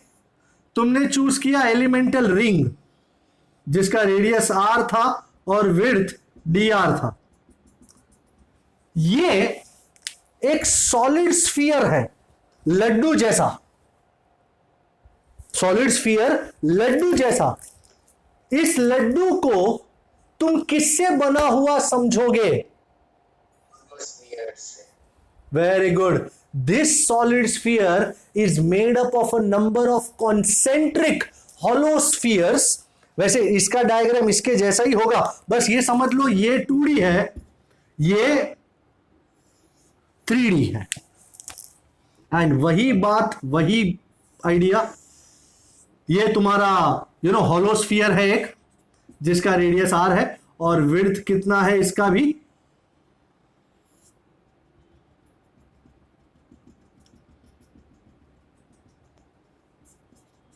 तुमने चूज किया एलिमेंटल रिंग जिसका रेडियस r था और विड्थ dr था। ये एक सॉलिड स्फीयर है, लड्डू जैसा, सॉलिड स्फीयर लड्डू जैसा। इस लड्डू को तुम किससे बना हुआ समझोगे? Very good, this solid sphere is made up of a number of concentric hollow spheres. वैसे इसका डायग्राम इसके जैसा ही होगा, बस ये समझ लो ये 2D है, ये 3D है। एंड वही बात, वही आइडिया, ये तुम्हारा हॉलो स्फीयर है एक, जिसका रेडियस r है और विड्थ कितना है इसका भी,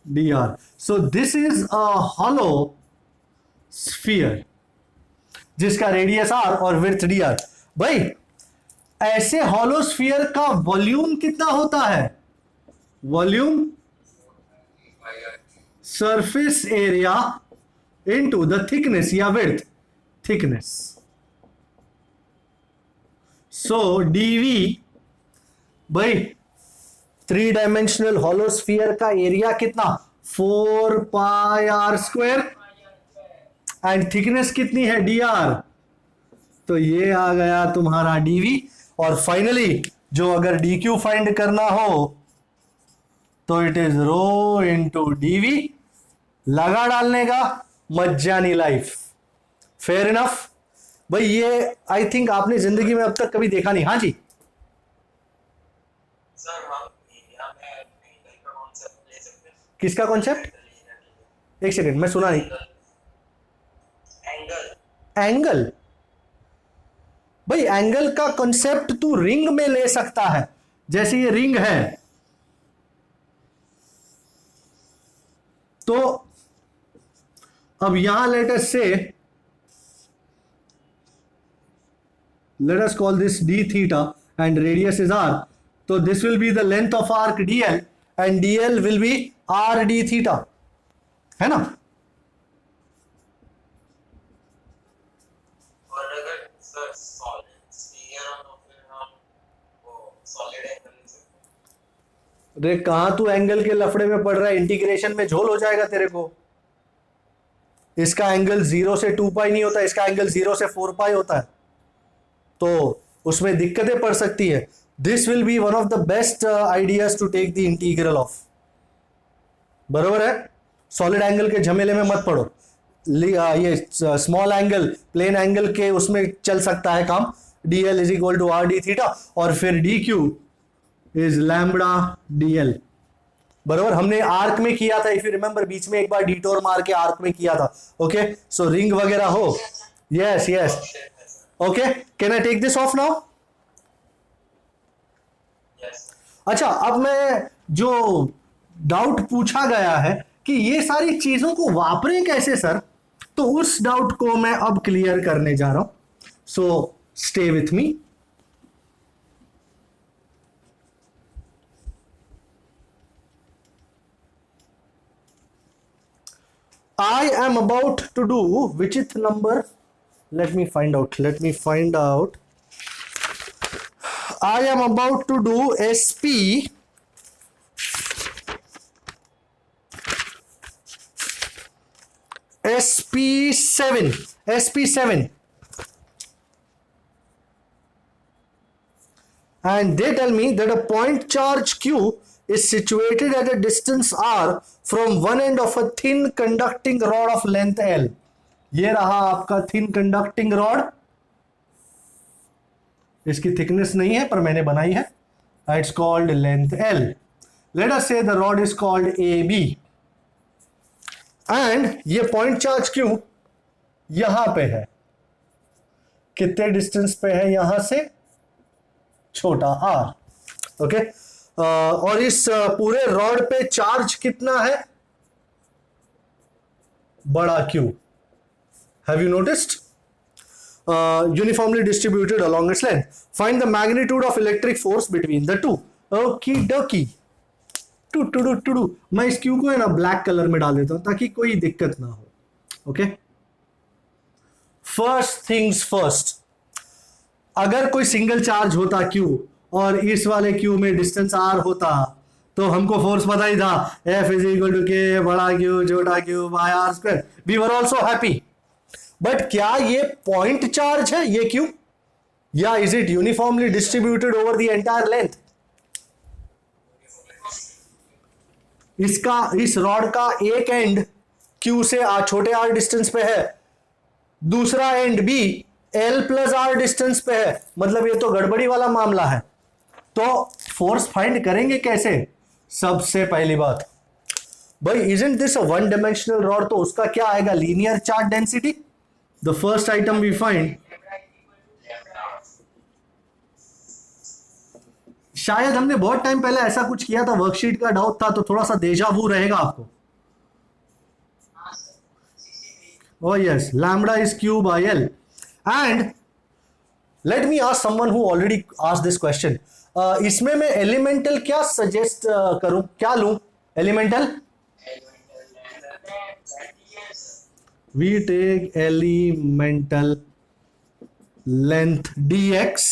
dr। So this is a hollow sphere जिसका रेडियस r और विड्थ dr। भाई ऐसे हॉलो स्फीयर का वॉल्यूम कितना होता है? Volume surface area into the thickness या विड्थ, थिकनेस। सो dv, भाई 3 डायमेंशनल हॉलो स्फीयर का एरिया कितना? 4 पाई r स्क्वायर, एंड थिकनेस कितनी है? dr। तो ये आ गया तुम्हारा dv। और फाइनली जो अगर dq फाइंड करना हो तो it is rho into dv, लगा डालने का, मज्जानी लाइफ। Fair enough. भाई ये आई थिंक आपने जिंदगी में अब तक कभी देखा नहीं। हाँ जी, सर हम यहाँ में एंगल का कॉन्सेप्ट ले सकते हैं। किसका कॉन्सेप्ट? एक सेकंड, मैं सुना नहीं। Angle angle? भाई एंगल का कॉन्सेप्ट तू रिंग में ले सकता है, जैसे ये रिंग है तो अब यहां let us call this d theta and radius is r, तो this will be the length of arc dl and dl will be r d theta, है ना? और अगर सर सॉलिड स्फीयर हो तो फिर हम वो सॉलिड एंगल ले सकते हैं। रे कहां तू एंगल के लफड़े में पड़ रहा है, इंटीग्रेशन में झोल हो जाएगा तेरे को। इसका एंगल 0 से 2 पाई नहीं होता, इसका एंगल 0 से 4 पाई होता है, तो उसमें दिक्कतें पड़ सकती है। This will be one of the best ideas to take the integral off, बरोबर है? सॉलिड एंगल के झमेले में मत पड़ो। ये स्मॉल एंगल, प्लेन एंगल के उसमें चल सकता है काम। dl is equal to R D theta और फिर dq इज लैम्बडा dl, बरोबर। हमने आर्क में किया था, इफ यू रिमेंबर, बीच में एक बार डिटोर मार के आर्क में किया था। ओके, सो रिंग वगैरह हो, yes yes, okay. Can I take this off now? Yes अच्छा, अब मैं जो डाउट पूछा गया है कि ये सारी चीजों को वापरें कैसे सर, तो उस डाउट को मैं अब क्लियर करने जा रहा हूं। So stay with me. I am about to do which number? Let me find out. I am about to do SP SP7, and they tell me that a point charge Q is situated at a distance r from one end of a thin conducting rod of length L. ये रहा आपका thin conducting rod, इसकी thickness नहीं है पर मैंने बनाई है, it's called length L. Let us say the rod is called AB and ये पॉइंट चार्ज Q यहां पे है। कितने डिस्टेंस पे है यहां से? छोटा r, ओके। और इस पूरे रॉड पे चार्ज कितना है? बड़ा Q। Have you noticed? Uniformly distributed along its length. Find the magnitude of electric force between the two. Okey dokey, टू मैं इस Q को है ना ब्लैक कलर में डाल देता हूं ताकि कोई दिक्कत ना हो, ओके। फर्स्ट थिंग्स फर्स्ट, अगर कोई सिंगल चार्ज होता Q और इस वाले Q में डिस्टेंस R होता तो हमको फोर्स पता ही था, F is equal to K बड़ा Q छोटा Q by R square. We were also happy. But क्या ये पॉइंट चार्ज है ये Q, या is it uniformly distributed over the entire length? इस रॉड का एक एंड Q से छोटे r डिस्टेंस पे है, दूसरा एंड भी L प्लस R डिस्टेंस पे है, मतलब ये तो गड़बड़ी वाला मामला है। तो फोर्स फाइंड करेंगे कैसे? सबसे पहली बात, भाई isn't this a one dimensional rod, तो उसका क्या आएगा? Linear charge density. The first item we find, शायद हमने बहुत टाइम पहले ऐसा कुछ किया था, वर्कशीट का डाउट था, तो थोड़ा सा डेजा वू रहेगा आपको। Oh yes, lambda is Q by L. And let me ask someone who already asked this question. इसमें मैं एलिमेंटल क्या सजेस्ट करूं, क्या लूं? Elemental, we take elemental length dx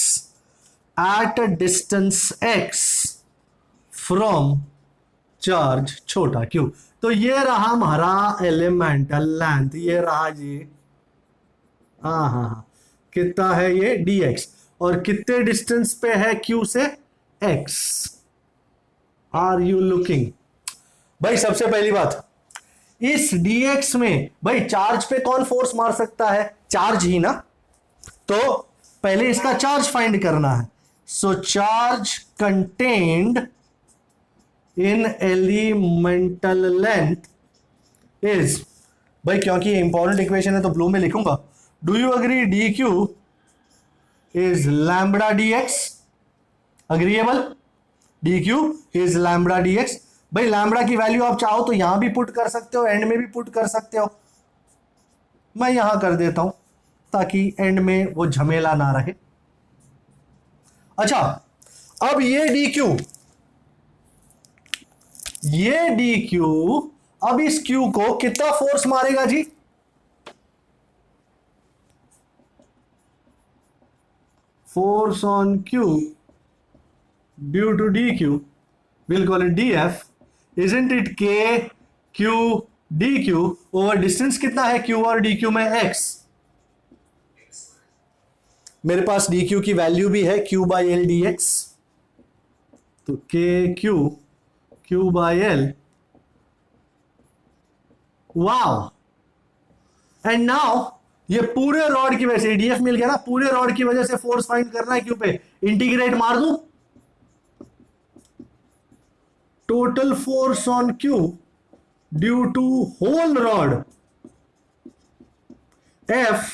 at a distance x from charge छोटा Q। तो ये रहा हमारा एलिमेंटल लेंथ, ये रहा जी, हाँ, कितना है ये dx, और कितने डिस्टेंस पे है Q से? x। Are you looking? भाई सबसे पहली बात, इस dx में भाई चार्ज पे कौन फोर्स मार सकता है? चार्ज ही ना। तो पहले इसका चार्ज फाइंड करना है. So charge contained in elemental length is, भाई क्योंकि ये इंपॉर्टेंट इक्वेशन है तो ब्लू में लिखूंगा. Do you agree D Q is lambda D x? Agreeable? D Q is lambda D x. भाई लैम्बडा की वैल्यू आप चाहो तो यहां भी पुट कर सकते हो, एंड में भी पुट कर सकते हो. मैं यहां कर देता हूं ताकि एंड में वो झमेला ना रहे. अच्छा, अब ये डी क्यू, अब इस क्यू को कितना फोर्स मारेगा जी? Force on q due to d q, we'll call it df. Isn't it k q dq over distance कितना है q और dq में? x. मेरे पास dq की वैल्यू भी है q by L D x. तो k q by L. Wow. And now ये पूरे रॉड की वजह से df मिल गया ना, पूरे रॉड की वजह से फोर्स फाइंड करना है q पे. इंटीग्रेट मार दूं. Total force on Q due to whole rod F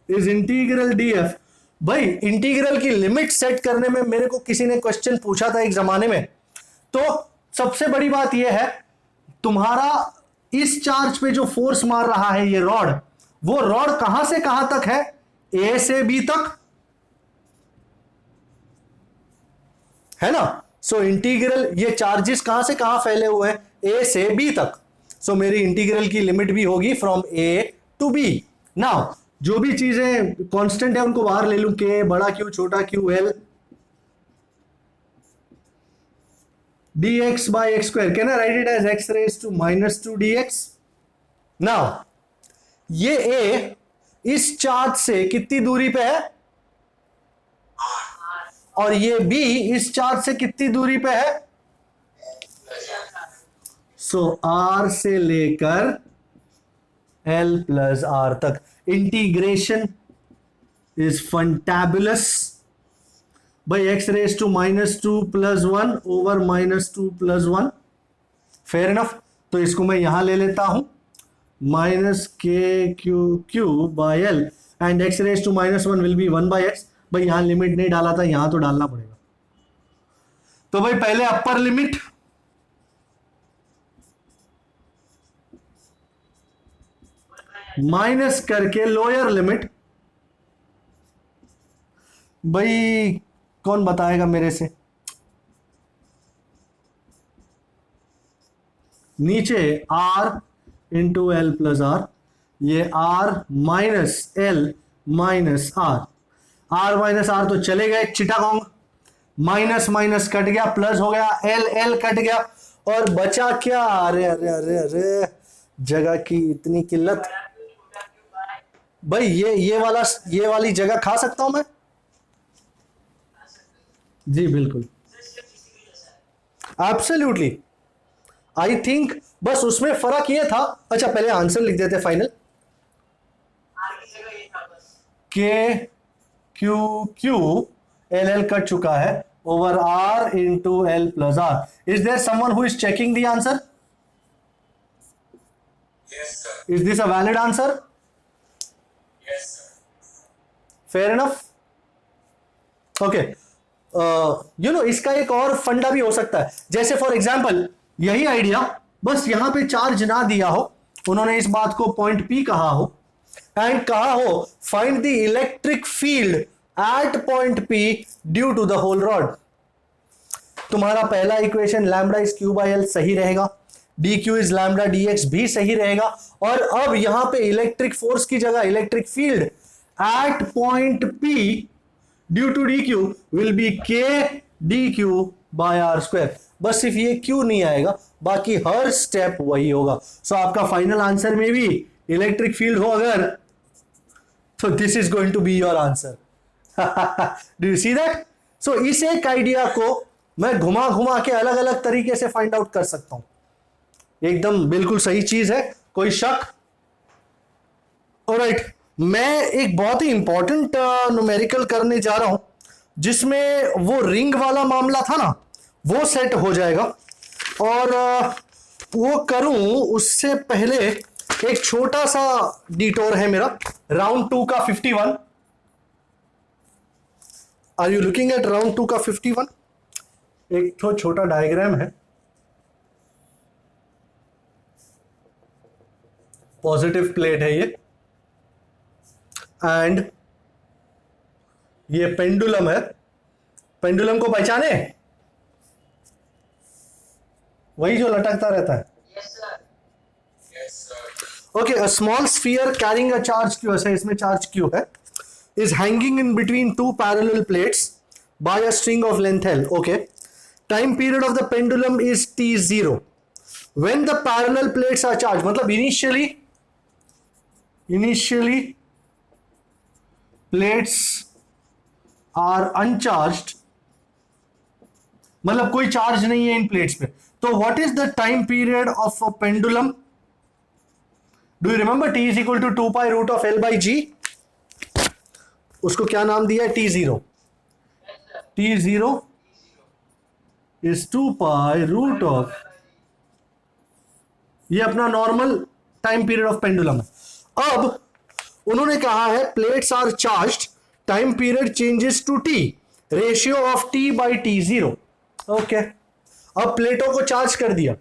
is integral df. भाई इंटीग्रल की लिमिट सेट करने में मेरे को किसी ने क्वेश्चन पूछा था एक जमाने में. तो सबसे बड़ी बात यह है, तुम्हारा इस चार्ज पे जो फोर्स मार रहा है ये रॉड, वो रॉड कहां से कहां तक है? ए से बी तक है ना. सो इंटीग्रल, ये चार्जेस कहां से कहां फैले हुए हैं? ए से बी तक. सो मेरी इंटीग्रल की लिमिट भी होगी from A to B. Now जो भी चीजें कांस्टेंट है उनको बाहर ले लूं. के बड़ा क्यू छोटा Q L D X by X square. Can I write it as X raise to minus two D X. Now ये ए इस चार्ज से कितनी दूरी पे है? और ये बी इस चार्ज से कितनी दूरी पे है? सो आर से लेकर एल प्लस आर तक. Integration is fantabulous. भाई x raise to minus two plus one over minus two plus one. Fair enough. तो इसको मैं यहां ले लेता हूं, माइनस के q by l and x raise to minus one will be one by x. भाई यहां लिमिट नहीं डाला था, यहां तो डालना पड़ेगा. तो भाई पहले अपर लिमिट, माइनस करके लोअर लिमिट. भाई कौन बताएगा मेरे से? नीचे r into L plus R, ये r minus L minus R. R minus R तो चले गए चिटागोंग. माइनस माइनस कट गया, प्लस हो गया, एल एल कट गया, और बचा क्या? अरे अरे अरे अरे, जगह की इतनी किल्लत. भाई ये वाली जगह खा सकता हूं मैं? जी बिल्कुल, एब्सोल्युटली. आई थिंक बस उसमें फर्क ये था. अच्छा पहले आंसर लिख देते फाइनल. के क्यू एल एल कट चुका है over R into L plus R. Is there someone who is checking the answer? Yes, sir. Is this a valid answer? Yes, sir. Fair enough. Okay. इसका एक और फंडा भी हो सकता है. जैसे फॉर एग्जाम्पल यही आइडिया, बस यहां पे चार्ज ना दिया हो, उन्होंने इस बात को पॉइंट पी कहा हो एंड कहा हो find the electric field at point P due to the whole rod. तुम्हारा पहला equation lambda is Q by L सही रहेगा, D Q is lambda D X भी सही रहेगा. और अब यहां पे इलेक्ट्रिक फोर्स की जगह electric field at point P due to d q will be k d q by r square. बस सिर्फ ये क्यू नहीं आएगा, बाकी हर स्टेप वही होगा. सो आपका फाइनल आंसर में भी इलेक्ट्रिक फील्ड हो अगर, तो this is going to be your answer. Do you see that? So इस एक आइडिया को मैं घुमा घुमा के अलग अलग तरीके से फाइंड आउट कर सकता हूं. एकदम बिल्कुल सही चीज है, कोई शक? ऑलराइट, मैं एक बहुत ही इंपॉर्टेंट न्यूमेरिकल करने जा रहा हूं जिसमें वो रिंग वाला मामला था ना, वो सेट हो जाएगा। और वो करूं उससे पहले एक छोटा सा डिटोर है मेरा, राउंड 2 का 51। Are you looking at round 2 का 51? एक तो छोटा डायग्राम है, पॉजिटिव प्लेट है ये, एंड ये पेंडुलम है। पेंडुलम को पहचाने? वही जो लटकता रहता है। Yes, sir. Yes, sir. Okay, a small sphere carrying a charge Q, ऐसे इसमें चार्ज क्यू है, is hanging in between two parallel plates by a string of length L. Okay. Time period of the pendulum is t0. When the parallel plates are charged, मतलब initially plates are uncharged, मतलब कोई charge नहीं है इन plates पे। तो what is the time period of a pendulum? Do you remember t is equal to 2 pi root of L by G? उसको क्या नाम दिया है? t0। t0 is 2 pi root of, ये अपना normal time period of pendulum है। अब उन्होंने कहा है plates are charged, time period changes to t, ratio of t by t0। Okay, अब प्लेटों को चार्ज कर दिया।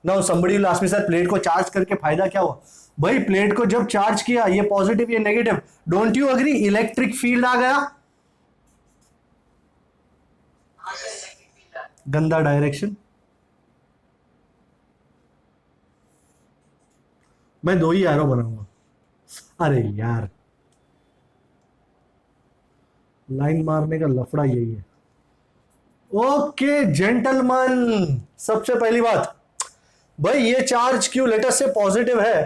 Now somebody will ask me, sir plate को चार्ज करके फायदा क्या हुआ? भाई प्लेट को जब चार्ज किया, ये पॉजिटिव ये negative, don't you agree, electric field आ गया। हाँ सर, इलेक्ट्रिक फील्ड है। गंदा डायरेक्शन। मैं 2 ही एरो बनाऊंगा। अरे यार, लाइन मारने का लफड़ा यही है। ओके जेंटलमैन, सबसे पहली बात भाई, ये चार्ज क्यू लेटर से पॉजिटिव है,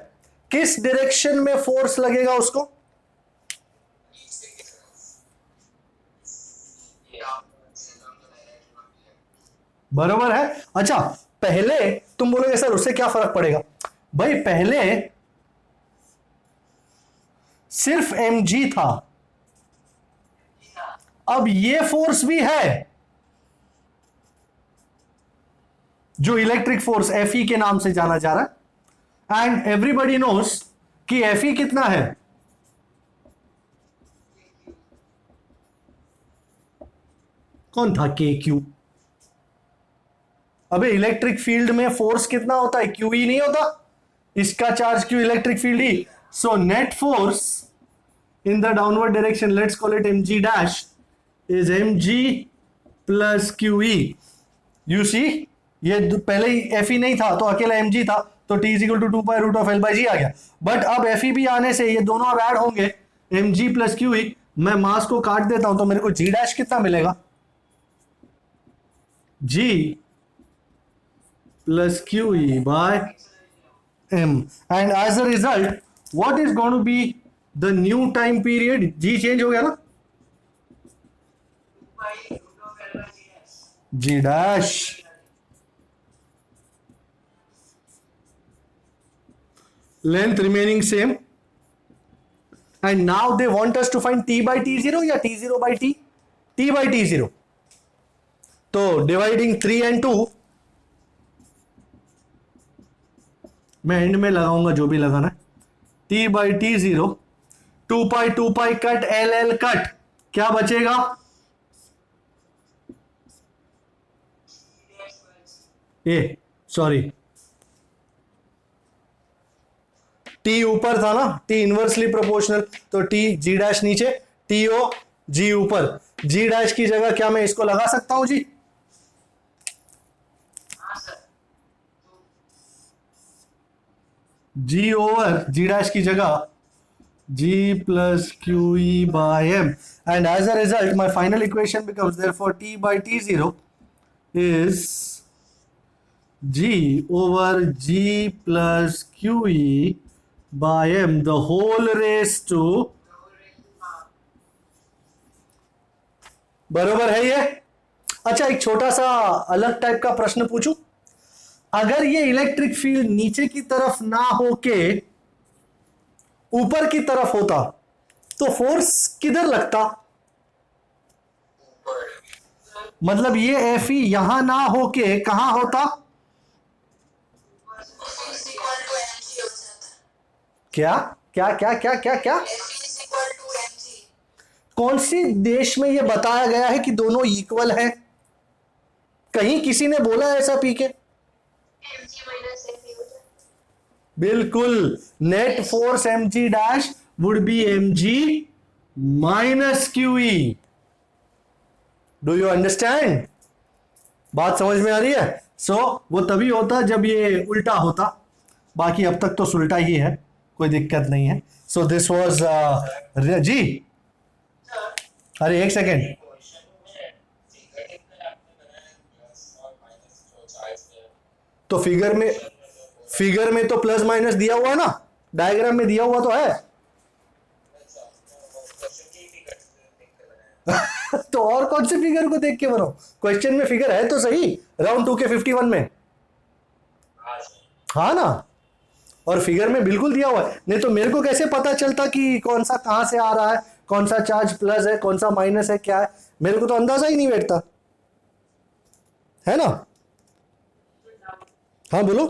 किस डायरेक्शन में फोर्स लगेगा उसको? नीचे की तरफ। ये आपका सेंटर का डायरेक्शन है। बरोबर है। अच्छा, पहले तुम बोलोगे सर उससे क्या फर्क पड़ेगा? भाई पहले सिर्फ mg था, अब ये फोर्स भी है जो इलेक्ट्रिक फोर्स Fe के नाम से जाना जा रहा है। एंड एवरीबडी नोस कि Fe कितना है? कौन था? KQ। अबे इलेक्ट्रिक फील्ड में फोर्स कितना होता है? QE नहीं होता? इसका charge Q, electric field E। So net force in the downward direction, let's call it mg dash, is mg plus QE। You see, ये पहले ही Fe नहीं था तो अकेला mg था, तो t is equal to 2 pi root of L by G आ गया। But अब Fe भी आने से ये दोनों अब ऐड होंगे, mg प्लस QE। मैं मास को काट देता हूं तो मेरे को g डैश कितना मिलेगा? g plus QE by m, and as a result what is going to be the new time period? g change हो गया ना, g dash length remaining same, and now they want us to find t by t0 या t0 by t? t by t0। तो dividing 3 and 2, मैं and में लगाऊंगा जो भी लगाना है, t by t0, 2 pi cut l cut, क्या बचेगा? ए सॉरी, t ऊपर था ना, t इनवर्सली प्रोपोर्शनल, तो t g डैश नीचे, to g ऊपर, g डैश की जगह क्या मैं इसको लगा सकता हूं जी? g ओवर g डैश की जगह g plus QE by m, and as a result my final equation becomes, therefore t by t0 is g over g plus QE by m, the whole raised to, बरोबर है ये? अच्छा, एक छोटा सा अलग टाइप का प्रश्न पूछूं, अगर ये इलेक्ट्रिक फील्ड नीचे की तरफ ना होके ऊपर की तरफ होता तो फोर्स किधर लगता? मतलब ये एफ ई यहां ना होके कहां होता? क्या क्या क्या क्या क्या क्या? कौन सी देश में ये बताया गया है कि दोनों इक्वल हैं? कहीं किसी ने बोला है ऐसा? पी के बिल्कुल, net force M G dash would be M G minus Q E. Do you understand? बात समझ में आ रही है? सो वो तभी होता जब ये उल्टा होता. बाकी अब तक तो सुलटा ही है, कोई दिक्कत नहीं है. सो दिस वॉज जी. अरे एक सेकेंड. तो फिगर में तो प्लस माइनस दिया हुआ है ना, डायग्राम में दिया हुआ तो है. तो और कौन से फिगर को देख के बनाओ? क्वेश्चन में फिगर है तो सही, राउंड 2 के 51 में. हाँ ना, और फिगर में बिल्कुल दिया हुआ है. नहीं तो मेरे को कैसे पता चलता कि कौन सा कहां से आ रहा है, कौन सा चार्ज प्लस है, कौन सा माइनस है, क्या है? मेरे को तो अंदाजा ही नहीं बैठता, है ना? हाँ बोलो.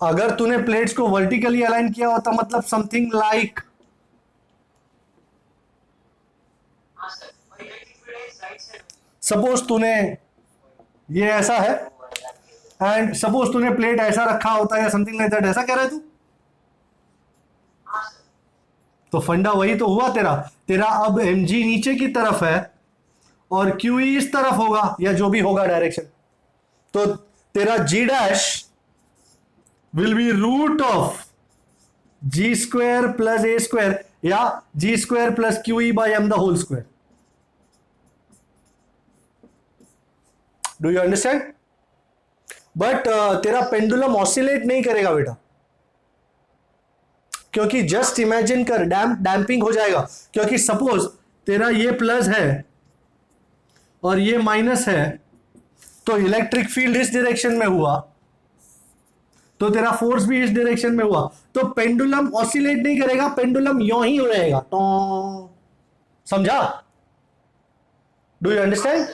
अगर तूने प्लेट्स को वर्टिकली अलाइन किया होता मतलब समथिंग लाइक, सपोज तूने ये ऐसा है एंड सपोज तूने प्लेट ऐसा रखा होता है या समथिंग लाइक दैट, ऐसा कह रहा है तू? तो फंडा वही तो हुआ तेरा. तेरा अब एम जी नीचे की तरफ है और क्यू ई इस तरफ होगा, या जो भी होगा डायरेक्शन. तो तेरा g dash will be root of g square plus a square या g square plus q e by m the whole square. Do you understand? But तेरा पेंडुलम ऑसिलेट नहीं करेगा बेटा, क्योंकि जस्ट इमेजिन कर, डैम्पिंग हो जाएगा. क्योंकि सपोज तेरा ये प्लस है और ये माइनस है, तो इलेक्ट्रिक फील्ड इस डायरेक्शन में हुआ, तो तेरा फोर्स भी इस डायरेक्शन में हुआ, तो पेंडुलम ऑसिलेट नहीं करेगा, पेंडुलम यों ही रहेगा. तो समझा? Do you understand?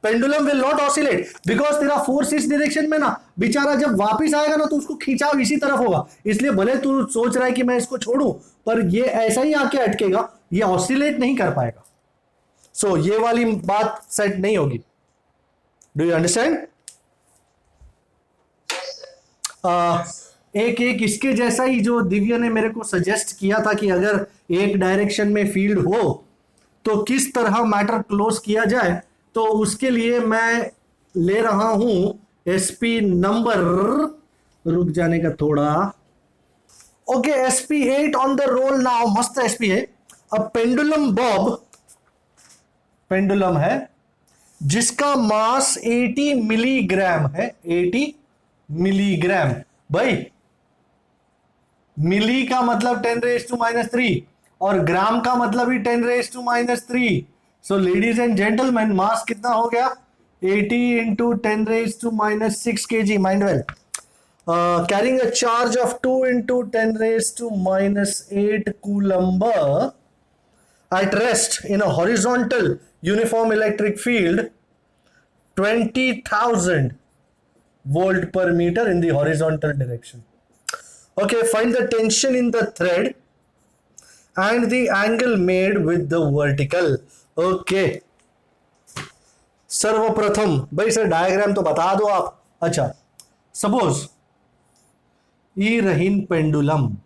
Pendulum will not oscillate because तेरा फोर्स इस डायरेक्शन में ना, बेचारा जब वापस आएगा ना तो उसको खींचाव इसी तरफ होगा. इसलिए भले तू सोच रहा है कि मैं इसको छोड़ूं, पर ये ऐसा ही आके अटकेगा, ये ऑसिलेट नहीं कर पाएगा. सो ये वाली बात सेट नहीं होगी. Do you understand? एक एक इसके जैसा ही जो दिव्या ने मेरे को सजेस्ट किया था कि अगर एक डायरेक्शन में फील्ड हो तो किस तरह मैटर क्लोज किया जाए, तो उसके लिए मैं ले रहा हूं एसपी नंबर, रुक जाने का थोड़ा. Okay, SP 8 on the roll now. मस्त एसपी है. अब पेंडुलम बॉब पेंडुलम है जिसका मास 80 मिलीग्राम है. 80 मिलीग्राम. भाई मिली का मतलब 10⁻³ और ग्राम का मतलब ही 10⁻³ सो लेडीज एंड जेंटलमैन, मास कितना हो गया? 80 into 10⁻⁻6 kg. Mind well. Carrying a charge of 2 into 10⁻⁸ coulomb at rest in a horizontal uniform electric field 20,000 volt per meter in the horizontal direction. Okay, find the tension in the thread and the angle made with the vertical. Okay. सर्वप्रथम भाई sir diagram तो बता दो आप. अच्छा, suppose E रहीन pendulum,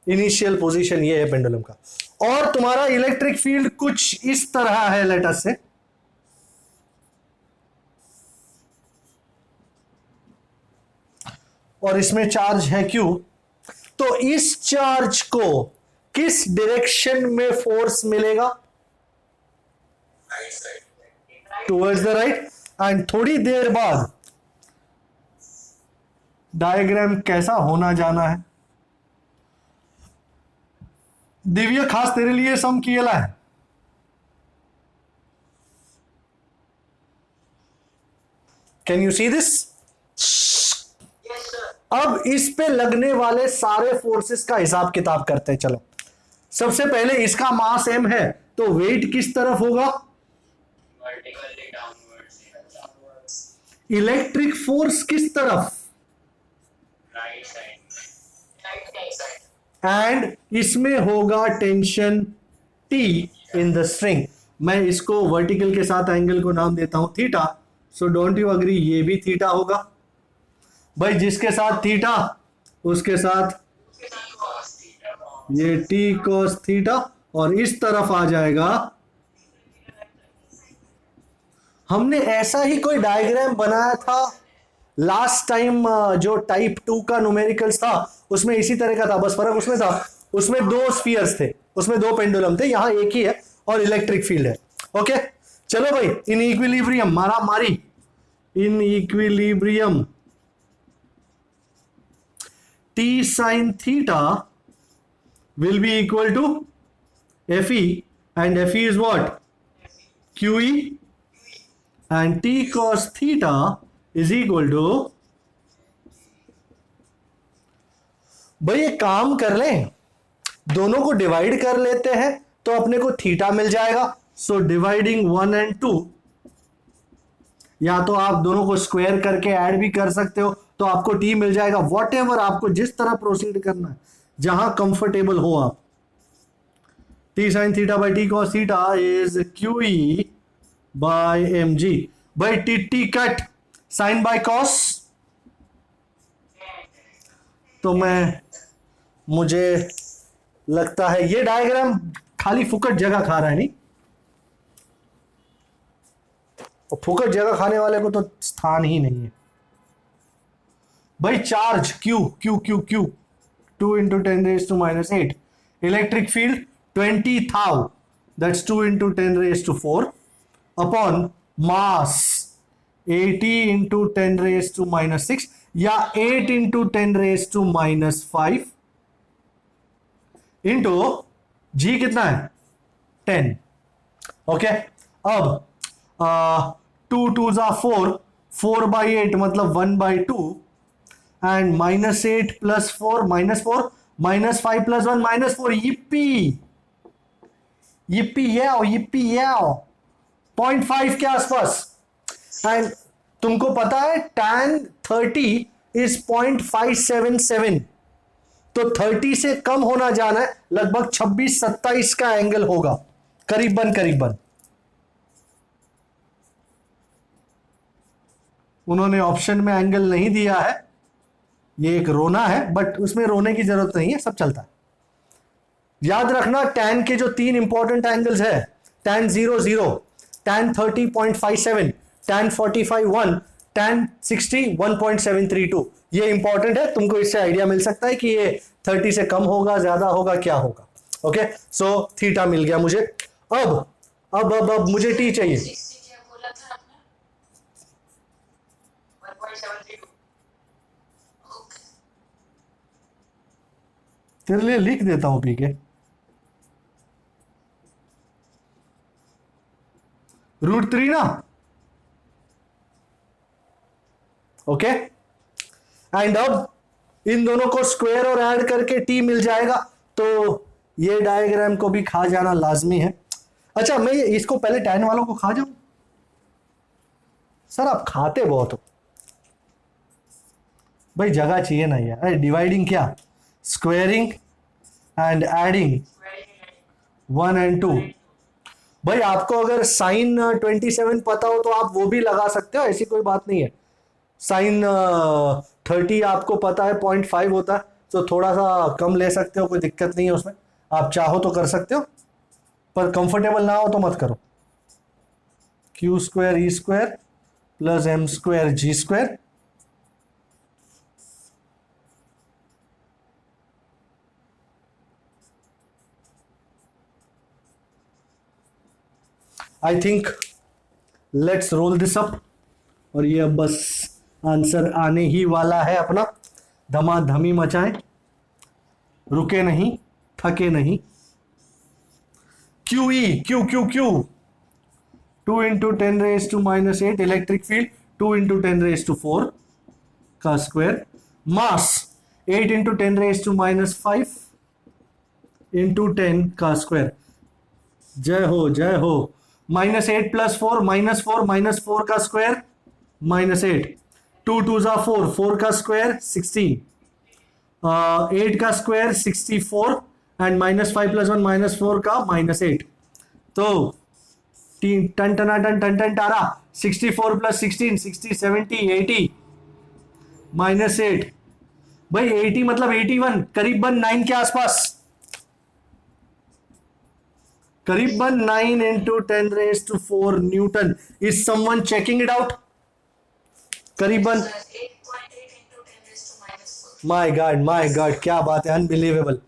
initial position ये है पेंडुलम का, और तुम्हारा इलेक्ट्रिक फील्ड कुछ इस तरह है लेट अस से. और इसमें चार्ज है Q. तो इस चार्ज को किस डायरेक्शन में फोर्स मिलेगा? Towards the right. एंड थोड़ी देर बाद डायग्राम कैसा होना जाना है? दिव्य खास तेरे लिए सम किया है. Can you see this? Yes, sir. अब इस पे लगने वाले सारे फोर्सेस का हिसाब किताब करते हैं। चलो, सबसे पहले इसका मास m है, तो वेट किस तरफ होगा? Vertically downwards. Downwards. Electric force किस तरफ? Right side. Right side. And इसमें होगा tension T in the string. मैं इसको वर्टिकल के साथ एंगल को नाम देता हूं theta. So don't you agree, ये भी थीटा होगा भाई। जिसके साथ थीटा उसके साथ Cos theta. ये T cos थीटा, और इस तरफ आ जाएगा। हमने ऐसा ही कोई डायग्राम बनाया था लास्ट टाइम, जो टाइप 2 का न्यूमेरिकल्स था उसमें इसी तरह का था, बस फर्क उसमें था, उसमें 2 स्फीयर्स थे, उसमें 2 पेंडुलम थे, यहां एक ही है और इलेक्ट्रिक फील्ड है। ओके, चलो भाई, इन इक्विलिब्रियम मारा मारी, in equilibrium T sin theta will be equal to Fe, and Fe is what? QE, and T cos theta is equal to, भाई ये काम कर लें, दोनों को डिवाइड कर लेते हैं तो अपने को थीटा मिल जाएगा। सो डिवाइडिंग 1 and 2, या तो आप दोनों को स्क्वायर करके ऐड भी कर सकते हो तो आपको टी मिल जाएगा। वॉट एवर आपको जिस तरह प्रोसीड करना है, जहां कंफर्टेबल हो आप। T sine theta by T cos theta is Q E by M G. By T T cut sine by cos, तो मुझे लगता है ये डायग्राम खाली फुकट जगह खा रहा है, नहीं? और फुकट जगह खाने वाले को तो स्थान ही नहीं है भाई। Charge Q Q Q Q 2 into 10 raised to minus 8, electric field 20,000, that's 2 into 10 raised to 4 upon mass 80 into 10 raised to minus 6 या 8 into 10 raised to minus 5 into G कितना है? 10। ओके, अब 2 2s are 4, 4 by 8 मतलब 1 by 2, and minus 8 plus 4 minus 4 minus 5 plus 1 minus 4, yippee yippee याओ 0.5 के आसपास। And तुमको पता है tan 30 is 0.577, तो 30 से कम होना जाना है, लगभग 26-27 का एंगल होगा करीबन करीबन। उन्होंने ऑप्शन में एंगल नहीं दिया है, ये एक रोना है, बट उसमें रोने की जरूरत नहीं है, सब चलता है। याद रखना टैन के जो 3 इंपॉर्टेंट एंगल्स है, टैन 0 0, टैन 30.57, टैन 45 1, टैन 60 1.732, ये इंपॉर्टेंट है। तुमको इससे आइडिया मिल सकता है कि ये 30 से कम होगा, ज्यादा होगा, क्या होगा। ओके, सो थीटा मिल गया मुझे। अब मुझे टी चाहिए। 60 क्या बोला था आपने? 1.732. Okay. तेरे लिए लिख देता हूं पी के। √3 ना। ओके, एंड अब इन दोनों को स्क्वायर और ऐड करके टी मिल जाएगा, तो ये डायग्राम को भी खा जाना लाजमी है। अच्छा, मैं इसको पहले टैन वालों को खा जाऊं? सर आप खाते बहुत हो भाई, जगह चाहिए ना यार। अरे डिवाइडिंग क्या, स्क्वायरिंग एंड एडिंग 1 and 2। भाई आपको अगर साइन 27 पता हो तो आप वो भी लगा सकते हो, ऐसी कोई बात नहीं है। साइन 30 आपको पता है 0.5 होता है, तो थोड़ा सा कम ले सकते हो, कोई दिक्कत नहीं है उसमें। आप चाहो तो कर सकते हो, पर कंफर्टेबल ना हो तो मत करो। Q square E square plus M square G square, I think let's roll this up. और ये अब बस आंसर आने ही वाला है अपना। धमाधमी मचाएं, रुके नहीं, थके नहीं। QE Q 2 into 10 raised to minus 8, electric field 2 into 10 raised to 4 का square, mass 8 into 10 raised to minus 5 into 10 का स्क्वायर, जय हो जय हो, -8 + 4 -4 का स्क्वायर -8, 2 2 जा 4, 4 का स्क्वायर 16, 8 का स्क्वायर 64 एंड -5 + 1 -4 का -8, तो टन टना टन टन टन टारा 64 + 16 60 70 80 -8, भाई 80 मतलब 81, करीबन 9 के आसपास, करीबन 9 into 10 raised to 4 Newton. Is someone checking it out? करीबन 8.8 into 10 raised to -4. My God क्या बात है, अनबिलीवेबल.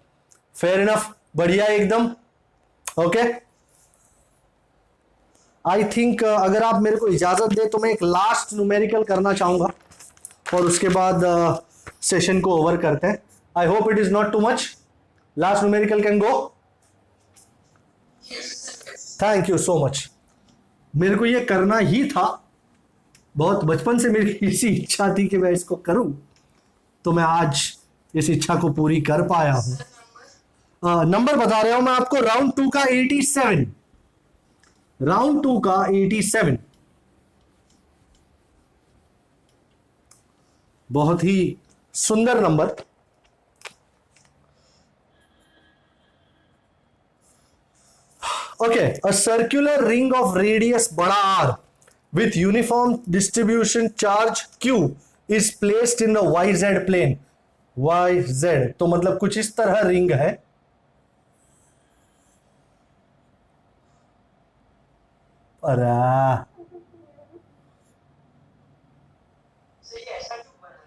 फेयर इनफ, बढ़िया एकदम. ओके, आई थिंक अगर आप मेरे को इजाजत दे तो मैं एक लास्ट न्यूमेरिकल करना चाहूंगा और उसके बाद सेशन को ओवर करते हैं. I hope it is not too much. Last numerical can go. Thank you so much. मेरे को ये करना ही था, बहुत बचपन से मेरी इसी इच्छा थी कि मैं इसको करूं, तो मैं आज इस इच्छा को पूरी कर पाया हूं. नंबर बता रहा हूं मैं आपको, राउंड 2 का 87, राउंड 2 का 87, बहुत ही सुंदर number. Okay, a circular ring of radius बड़ा R with uniform distribution charge Q is placed in the YZ plane. YZ तो मतलब कुछ इस तरह रिंग है. अरे So ये ऐसा क्यों बना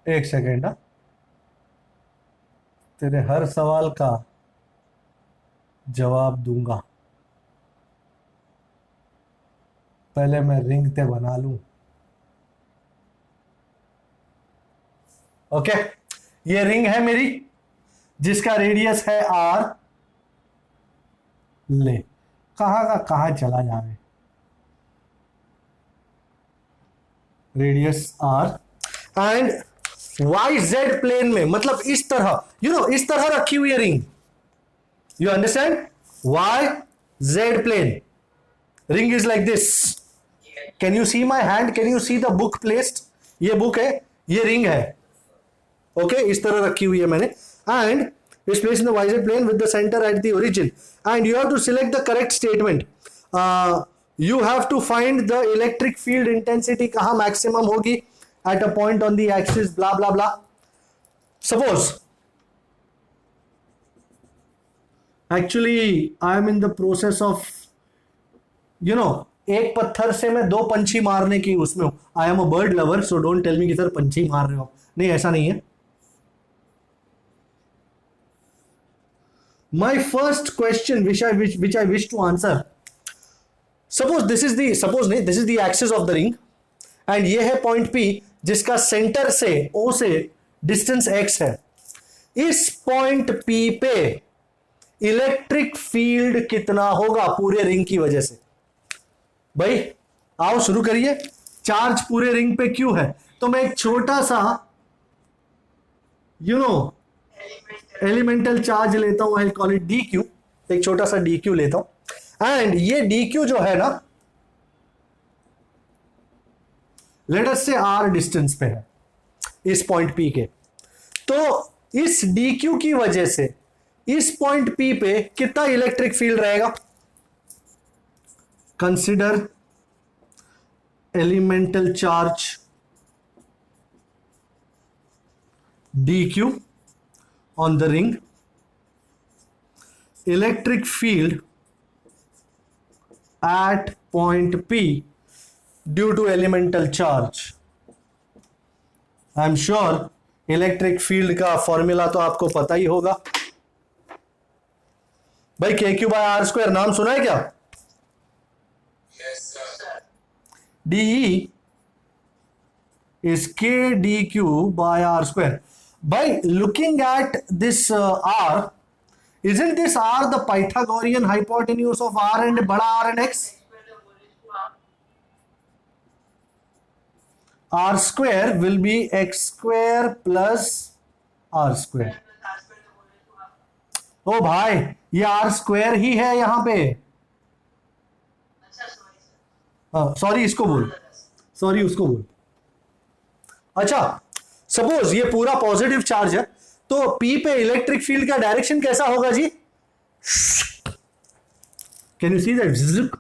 है? एक सेकेंड. तेरे हर सवाल का जवाब दूंगा, पहले मैं रिंग ते बना लूं. ओके, ये रिंग है मेरी जिसका रेडियस है R. ले कहां का कहां चला जावे, radius R and YZ plane में, मतलब इस तरह, इस तरह रखी हुई है ring. You understand? YZ plane ring is like this. Can you see my hand? Can you see the book placed? ये बुक है, ये रिंग है. ओके, इस तरह रखी हुई है मैंने. And is placed in the YZ plane with the centre at the origin. And you have to select the correct statement. You have to find the electric field intensity कहां maximum होगी at a point on the axis, blah blah blah. Suppose actually I am in the process of एक पत्थर से मैं 2 पंछी मारने की उसमें हूं. I am a bird lover, so don't tell me कि सर पंछी मार रहे हो. नहीं, ऐसा नहीं है. My first question which I wish to answer, suppose this is the axis of the ring and ये है पॉइंट P जिसका सेंटर से O से डिस्टेंस x है. इस पॉइंट P पे इलेक्ट्रिक फील्ड कितना होगा पूरे रिंग की वजह से? भाई आओ शुरू करिए. चार्ज पूरे रिंग पे Q है, तो मैं एक छोटा सा एलिमेंटल चार्ज लेता हूं. I call it dq. एक छोटा सा dq लेता हूं एंड ये dq जो है ना, लेट अस से r डिस्टेंस पे है इस पॉइंट P के. तो इस dq की वजह से इस पॉइंट P पे कितना इलेक्ट्रिक फील्ड रहेगा? Consider elemental charge dq on the ring. Electric field at point P due to elemental charge. I am sure electric field का फॉर्मूला तो आपको पता ही होगा. भाई KQ/R², नाम सुना है क्या? Yes, sir. DE is KdQ/R². By looking at this R, Isn't this R the Pythagorean hypotenuse of R and बड़ा R and X? R square will be X square plus R square. ओ भाई ये R square ही है यहाँ पे. Sorry इसको बोल, sorry उसको बोल. अच्छा सपोज ये पूरा पॉजिटिव चार्ज है तो P पे इलेक्ट्रिक फील्ड का डायरेक्शन कैसा होगा जी? Can you see that?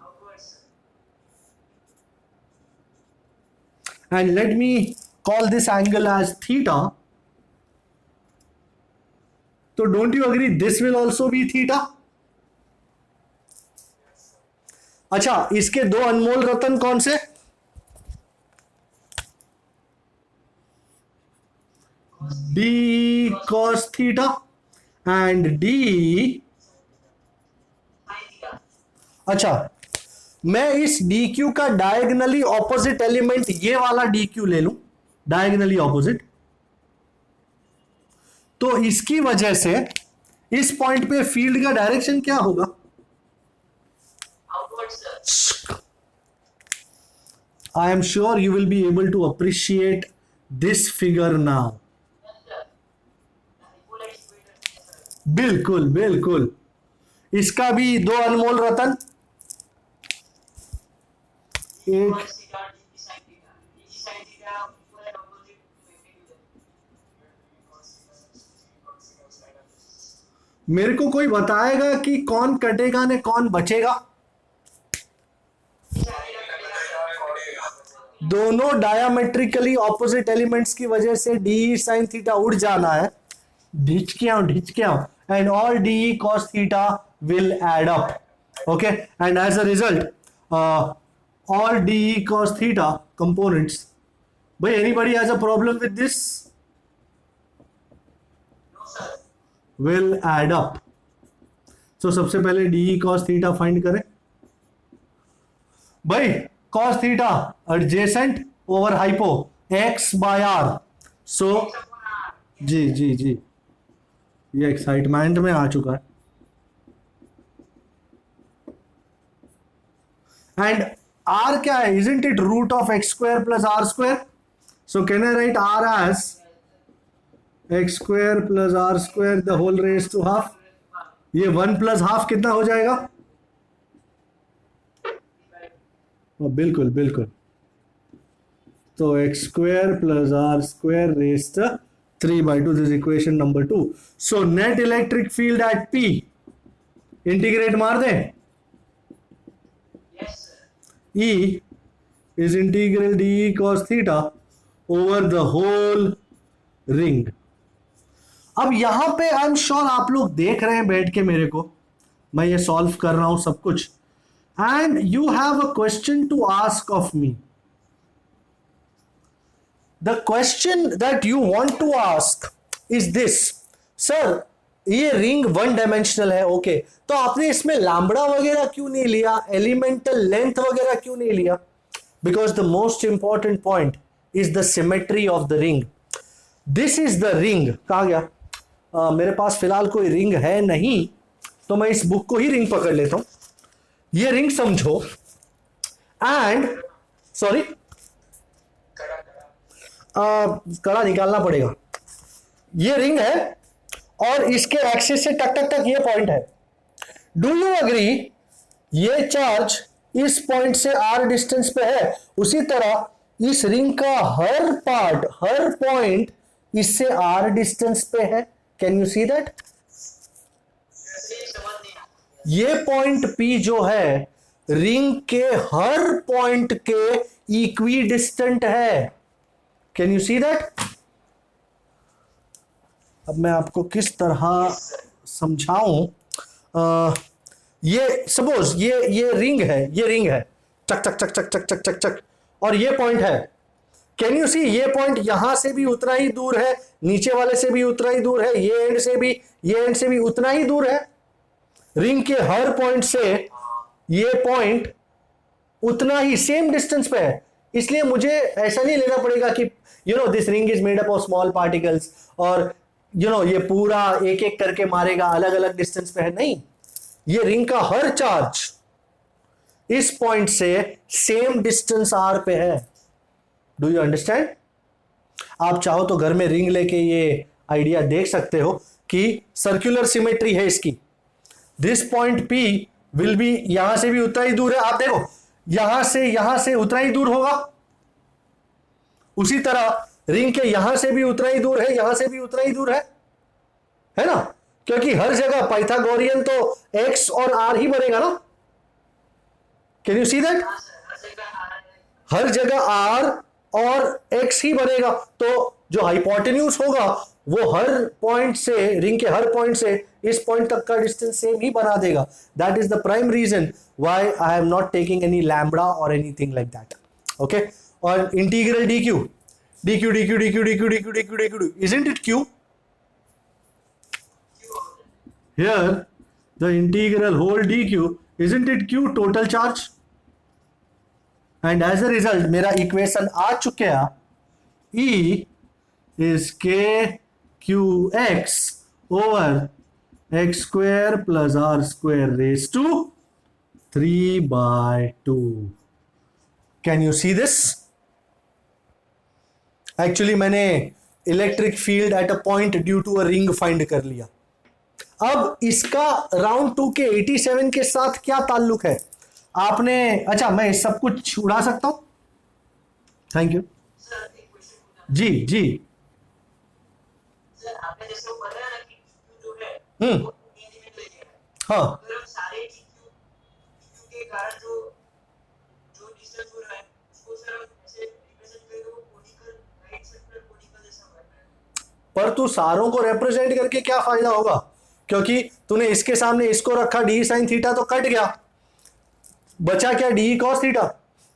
And let me call this angle as theta. तो don't you agree this will also be theta? अच्छा इसके दो अनमोल रतन कौन से? D cos theta and D. अच्छा मैं इस DQ का डायगनली ऑपोजिट एलिमेंट ये वाला DQ ले लूं, डायगनली ऑपोजिट. तो इसकी वजह से इस पॉइंट पे फील्ड का डायरेक्शन क्या होगा? I am sure you will be able to appreciate this figure now. बिल्कुल बिल्कुल. इसका भी दो अनमोल रतन. एक मेरे को कोई बताएगा कि कौन कटेगा ने कौन बचेगा? दोनों डायमेट्रिकली ऑपोजिट एलिमेंट्स की वजह से डी साइन थीटा उड़ जाना है. ढिचकियां and all DE cos theta will add up. Okay, and as a result all DE cos theta components. But anybody has a problem with this? No, sir. Will add up. So सबसे पहले DE cos theta find करें. भाई cos theta adjacent over hypo x by r. So जी जी जी ये excitement में आ चुका है. And r क्या है? Isn't it root of x square plus are square? So can I write r as X square plus are square the whole raise to half. ये 1 plus half कितना हो जाएगा? बिल्कुल बिल्कुल. तो x square plus are square raise to 3/2. This is equation number 2. So net electric field at P integrate मार दें. Yes, sir. E is integral DE cos theta over the whole ring. अब यहां पे आई एम श्योर आप लोग देख रहे हैं बैठ के मेरे को, मैं ये सॉल्व कर रहा हूं सब कुछ. And you have a question to ask of me. The question that you want to ask is this, sir, ये रिंग वन डायमेंशनल है. ओके तो आपने इसमें लैम्बडा वगैरह क्यों नहीं लिया, एलिमेंटल लेंथ वगैरह क्यों नहीं लिया? Because the most important point is the symmetry of the ring. This is the ring. कहा गया? मेरे पास फिलहाल कोई रिंग है नहीं तो मैं इस बुक को ही रिंग पकड़ लेता हूं. ये रिंग समझो एंड सॉरी कड़ा निकालना पड़ेगा. ये रिंग है और इसके एक्सिस से टक टक तक ये पॉइंट है. डू यू एग्री ये चार्ज इस पॉइंट से r डिस्टेंस पे है, उसी तरह इस रिंग का हर पार्ट हर पॉइंट इससे r डिस्टेंस पे है. Can you see that? ये पॉइंट P जो है रिंग के हर पॉइंट के इक्वी डिस्टेंट है. Can you see that? अब मैं आपको किस तरह समझाऊं. ये सपोज ये रिंग है, ये रिंग है चक चक चक चक चक चक चक चक और ये पॉइंट है. कैन यू सी ये पॉइंट यहां से भी उतना ही दूर है, नीचे वाले से भी उतना ही दूर है, ये एंड से भी उतना ही दूर है. रिंग के हर पॉइंट से ये पॉइंट उतना ही सेम डिस्टेंस पे है. इसलिए मुझे ऐसा नहीं लेना पड़ेगा कि you know this ring is made up of small particles और ये पूरा एक एक करके मारेगा, अलग अलग डिस्टेंस पे है, नहीं, ये रिंग का हर चार्ज इस पॉइंट से सेम डिस्टेंस आर पे है। Do you understand? आप चाहो तो घर में रिंग लेके ये आइडिया देख सकते हो कि सर्कुलर सिमेट्री है इसकी। This point P will be, यहां से भी उतना ही दूर है, आप देखो यहां से उतना ही दूर होगा, उसी तरह रिंग के यहां से भी उतना ही दूर है, यहां से भी उतना ही दूर है ना, क्योंकि हर जगह पाइथागोरियन तो x और r ही बनेगा ना। Can you see that? हाँ सर, हर जगह आ रहा है। हर जगह r और x ही बनेगा, तो जो हाइपोटेन्यूज होगा वो हर पॉइंट से, रिंग के हर पॉइंट से इस पॉइंट तक का डिस्टेंस सेम ही बना देगा। That is the prime reason why I am not taking any lambda और एनीथिंग लाइक दैट। ओके, और integral dq, isn't it q? Here the integral whole dq, isn't it q total charge? And as a result मेरा equation आ चुका है, E is k qx over x square plus r square raised to 3/2. Can you see this? Actually मैंने electric field at a point due to a ring find कर लिया। अब इसका round 2 के 87 के साथ क्या ताल्लुक है आपने? अच्छा, मैं सब कुछ उड़ा सकता हूं? Thank you. सर एक क्वेश्चन पूछना। जी जी। सर आपने जैसे वो बताया ना कि Q जो है हम्म। वो इंडिविजुअल ले गया है। हाँ अगर हम सारे Q के कारण जो जो डिस्टेंस हो रहा है उसको सर हम ऐसे रिप्रेजेंट करें तो वो कोनिकल, राइट सर्कुलर कोनिकल जैसा बन रहा है। पर तू सारों को रिप्रेजेंट करके क्या फायदा होगा, क्योंकि तूने इसके सामने इसको रखा डी साइन थीटा तो कट गया, बचा क्या डी कॉस थीटा।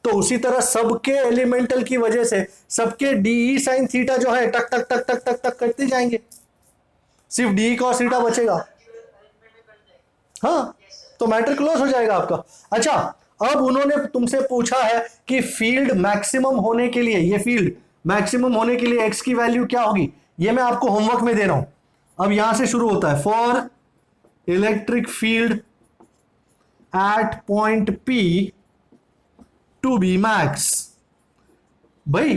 तो उसी तरह सबके एलिमेंटल की वजह से सबके डी साइन थीटा जो है टक टक टक टक टक टक कटते जाएंगे, सिर्फ डी कॉस थीटा बचेगा। हाँ, तो मैटर क्लोज हो जाएगा आपका। अच्छा, अब उन्होंने तुमसे पूछा है कि फील्ड मैक्सिमम होने के लिए, ये फील्ड मैक्सिमम होने के लिए एक्स की वैल्यू क्या होगी, ये मैं आपको होमवर्क में दे रहा हूं। अब यहां से शुरू होता है, for electric field at point P to be max. भाई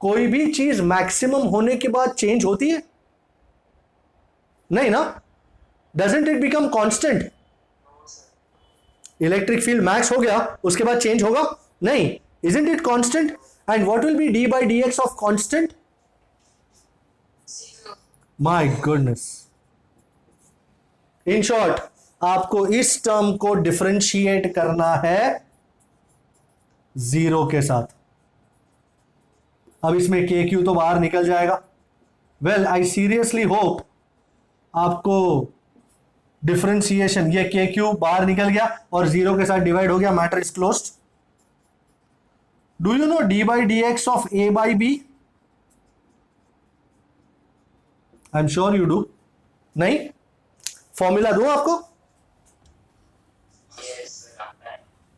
कोई भी चीज मैक्सिमम होने के बाद चेंज होती है? नहीं ना। Doesn't it become constant? Electric field max हो गया उसके बाद चेंज होगा नहीं, isn't it constant? And what will be D by D x of constant? My goodness. In short आपको इस टर्म को डिफरेंशिएट करना है जीरो के साथ। अब इसमें के क्यू तो बाहर निकल जाएगा। वेल आई सीरियसली होप आपको डिफरेंशिएशन, ये के क्यू बाहर निकल गया और जीरो के साथ डिवाइड हो गया, matter is closed. Do you know D by D x of A by B? I am sure you do. नहीं? फॉर्मूला दूं आपको?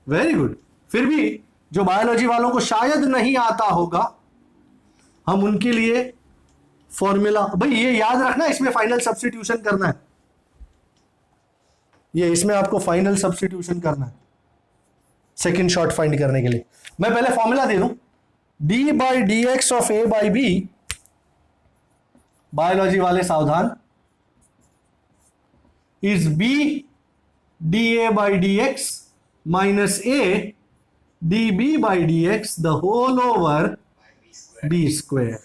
Very good. फिर भी जो बायोलॉजी वालों को शायद नहीं आता होगा, हम उनके लिए फॉर्मूला, भाई ये याद रखना, इसमें फाइनल सब्स्टिट्यूशन करना है, ये इसमें आपको फाइनल सब्स्टिट्यूशन करना है सेकंड शॉर्ट फाइंड करने के लिए। मैं पहले फॉर्मूला दे दूं, D by D x of A by B, biology वाले सावधान, is B D A by D X minus A D B by D X the whole over B square.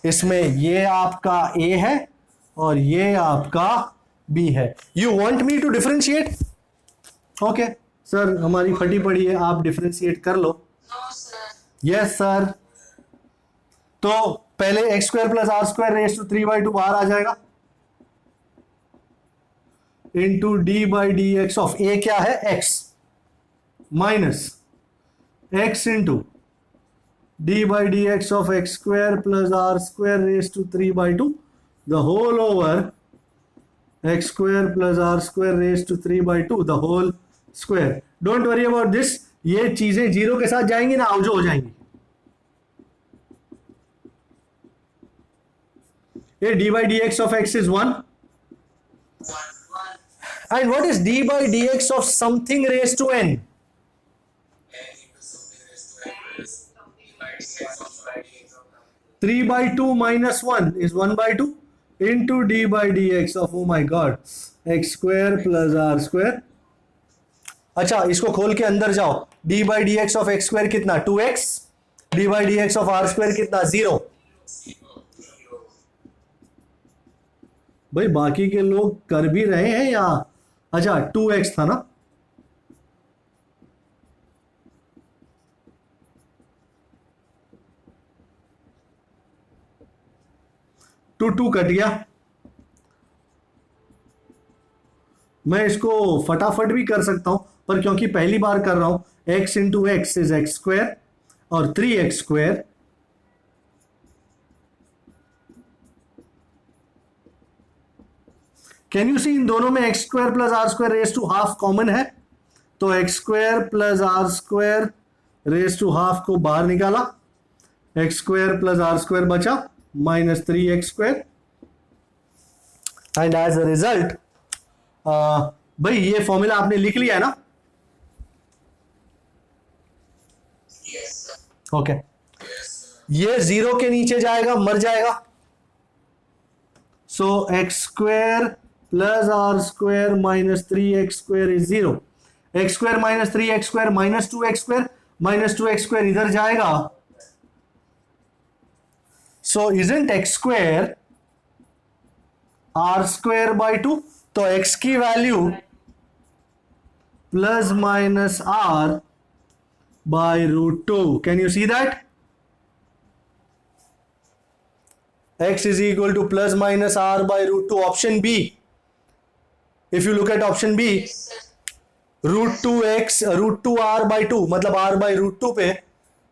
इसमें ये आपका ए है और ये आपका बी है। You want me to differentiate? Okay sir, हमारी फटी पड़ी है, आप डिफरेंशिएट कर लो। No sir. Yes sir. तो पहले x square plus are square raise to 3/2 बाहर आ जाएगा, into d by D x of a क्या है x, minus x into d by D x of x square plus are square raise to 3/2 the whole over x square plus are square raise to 3/2 the whole square. Don't worry about this, ये चीजें zero के साथ जाएंगी ना, आउजो हो जाएंगी। ये d by dx of x is 1. And what is d by dx of something raised to n? N into something raised to n is d by dx of 3 by 2 minus 1 is 1 by 2 into d by dx of, oh my god, x square plus r square. अच्छा, इसको खोल के अंदर जाओ. d by dx of x square कितना? 2x. d by dx of r square कितना? 0. भाई बाकी के लोग कर भी रहे हैं या? अच्छा, 2x था ना. टू कट गया. मैं इसको फटाफट भी कर सकता हूं, पर क्योंकि पहली बार कर रहा हूं, x into x is x square और 3x square. Can you see in दोनों में x square plus are square raise to half common है, तो x square plus are square raise to half को बाहर निकाला, x square plus are square बचा minus 3x square. And as a result, भाई ये फॉर्मूला आपने लिख लिया है ना? ओके. ये 0 के नीचे जाएगा, मर जाएगा. So x square plus are square minus 3x square is 0. X square minus 3x square minus 2x square, minus 2x square इधर जाएगा. So isn't x square r square by 2? तो x की value plus minus r by root 2. Can you see that? X is equal to plus minus r by root 2. Option B. If you look at option B, root 2x root 2r by 2 मतलब r by root 2 पे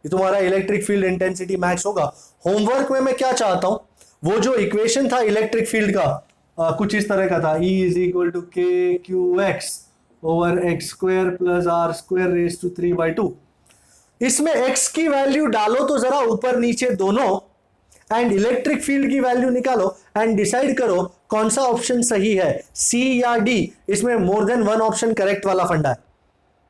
ये तुम्हारा electric field intensity max होगा. Homework में मैं क्या चाहता हूं, वो जो इक्वेशन था इलेक्ट्रिक फील्ड का कुछ इस तरह का था, E is equal to K Q X over x square plus are square raise to 3 by 2. इसमें x की वैल्यू डालो तो जरा ऊपर नीचे दोनों, एंड इलेक्ट्रिक फील्ड की वैल्यू निकालो एंड डिसाइड करो कौन सा ऑप्शन सही है, C या D. इसमें more than one option correct वाला फंडा है.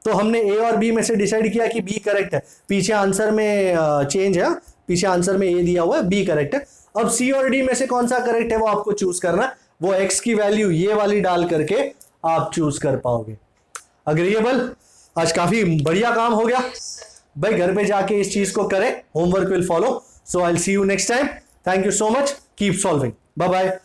तो हमने ए और बी में से डिसाइड किया कि बी करेक्ट है. पीछे आंसर में चेंज है, पीछे आंसर में ए दिया हुआ है, बी करेक्ट है. अब सी और डी में से कौन सा करेक्ट है वो आपको चूज करना है. वो एक्स की वैल्यू ये वाली डाल करके आप चूज कर पाओगे. अग्रीएबल? आज काफी बढ़िया काम हो गया भाई. घर पे जाके इस चीज को करें. Homework will follow. So I will see you next time. Thank you so much. Keep solving. Bye bye.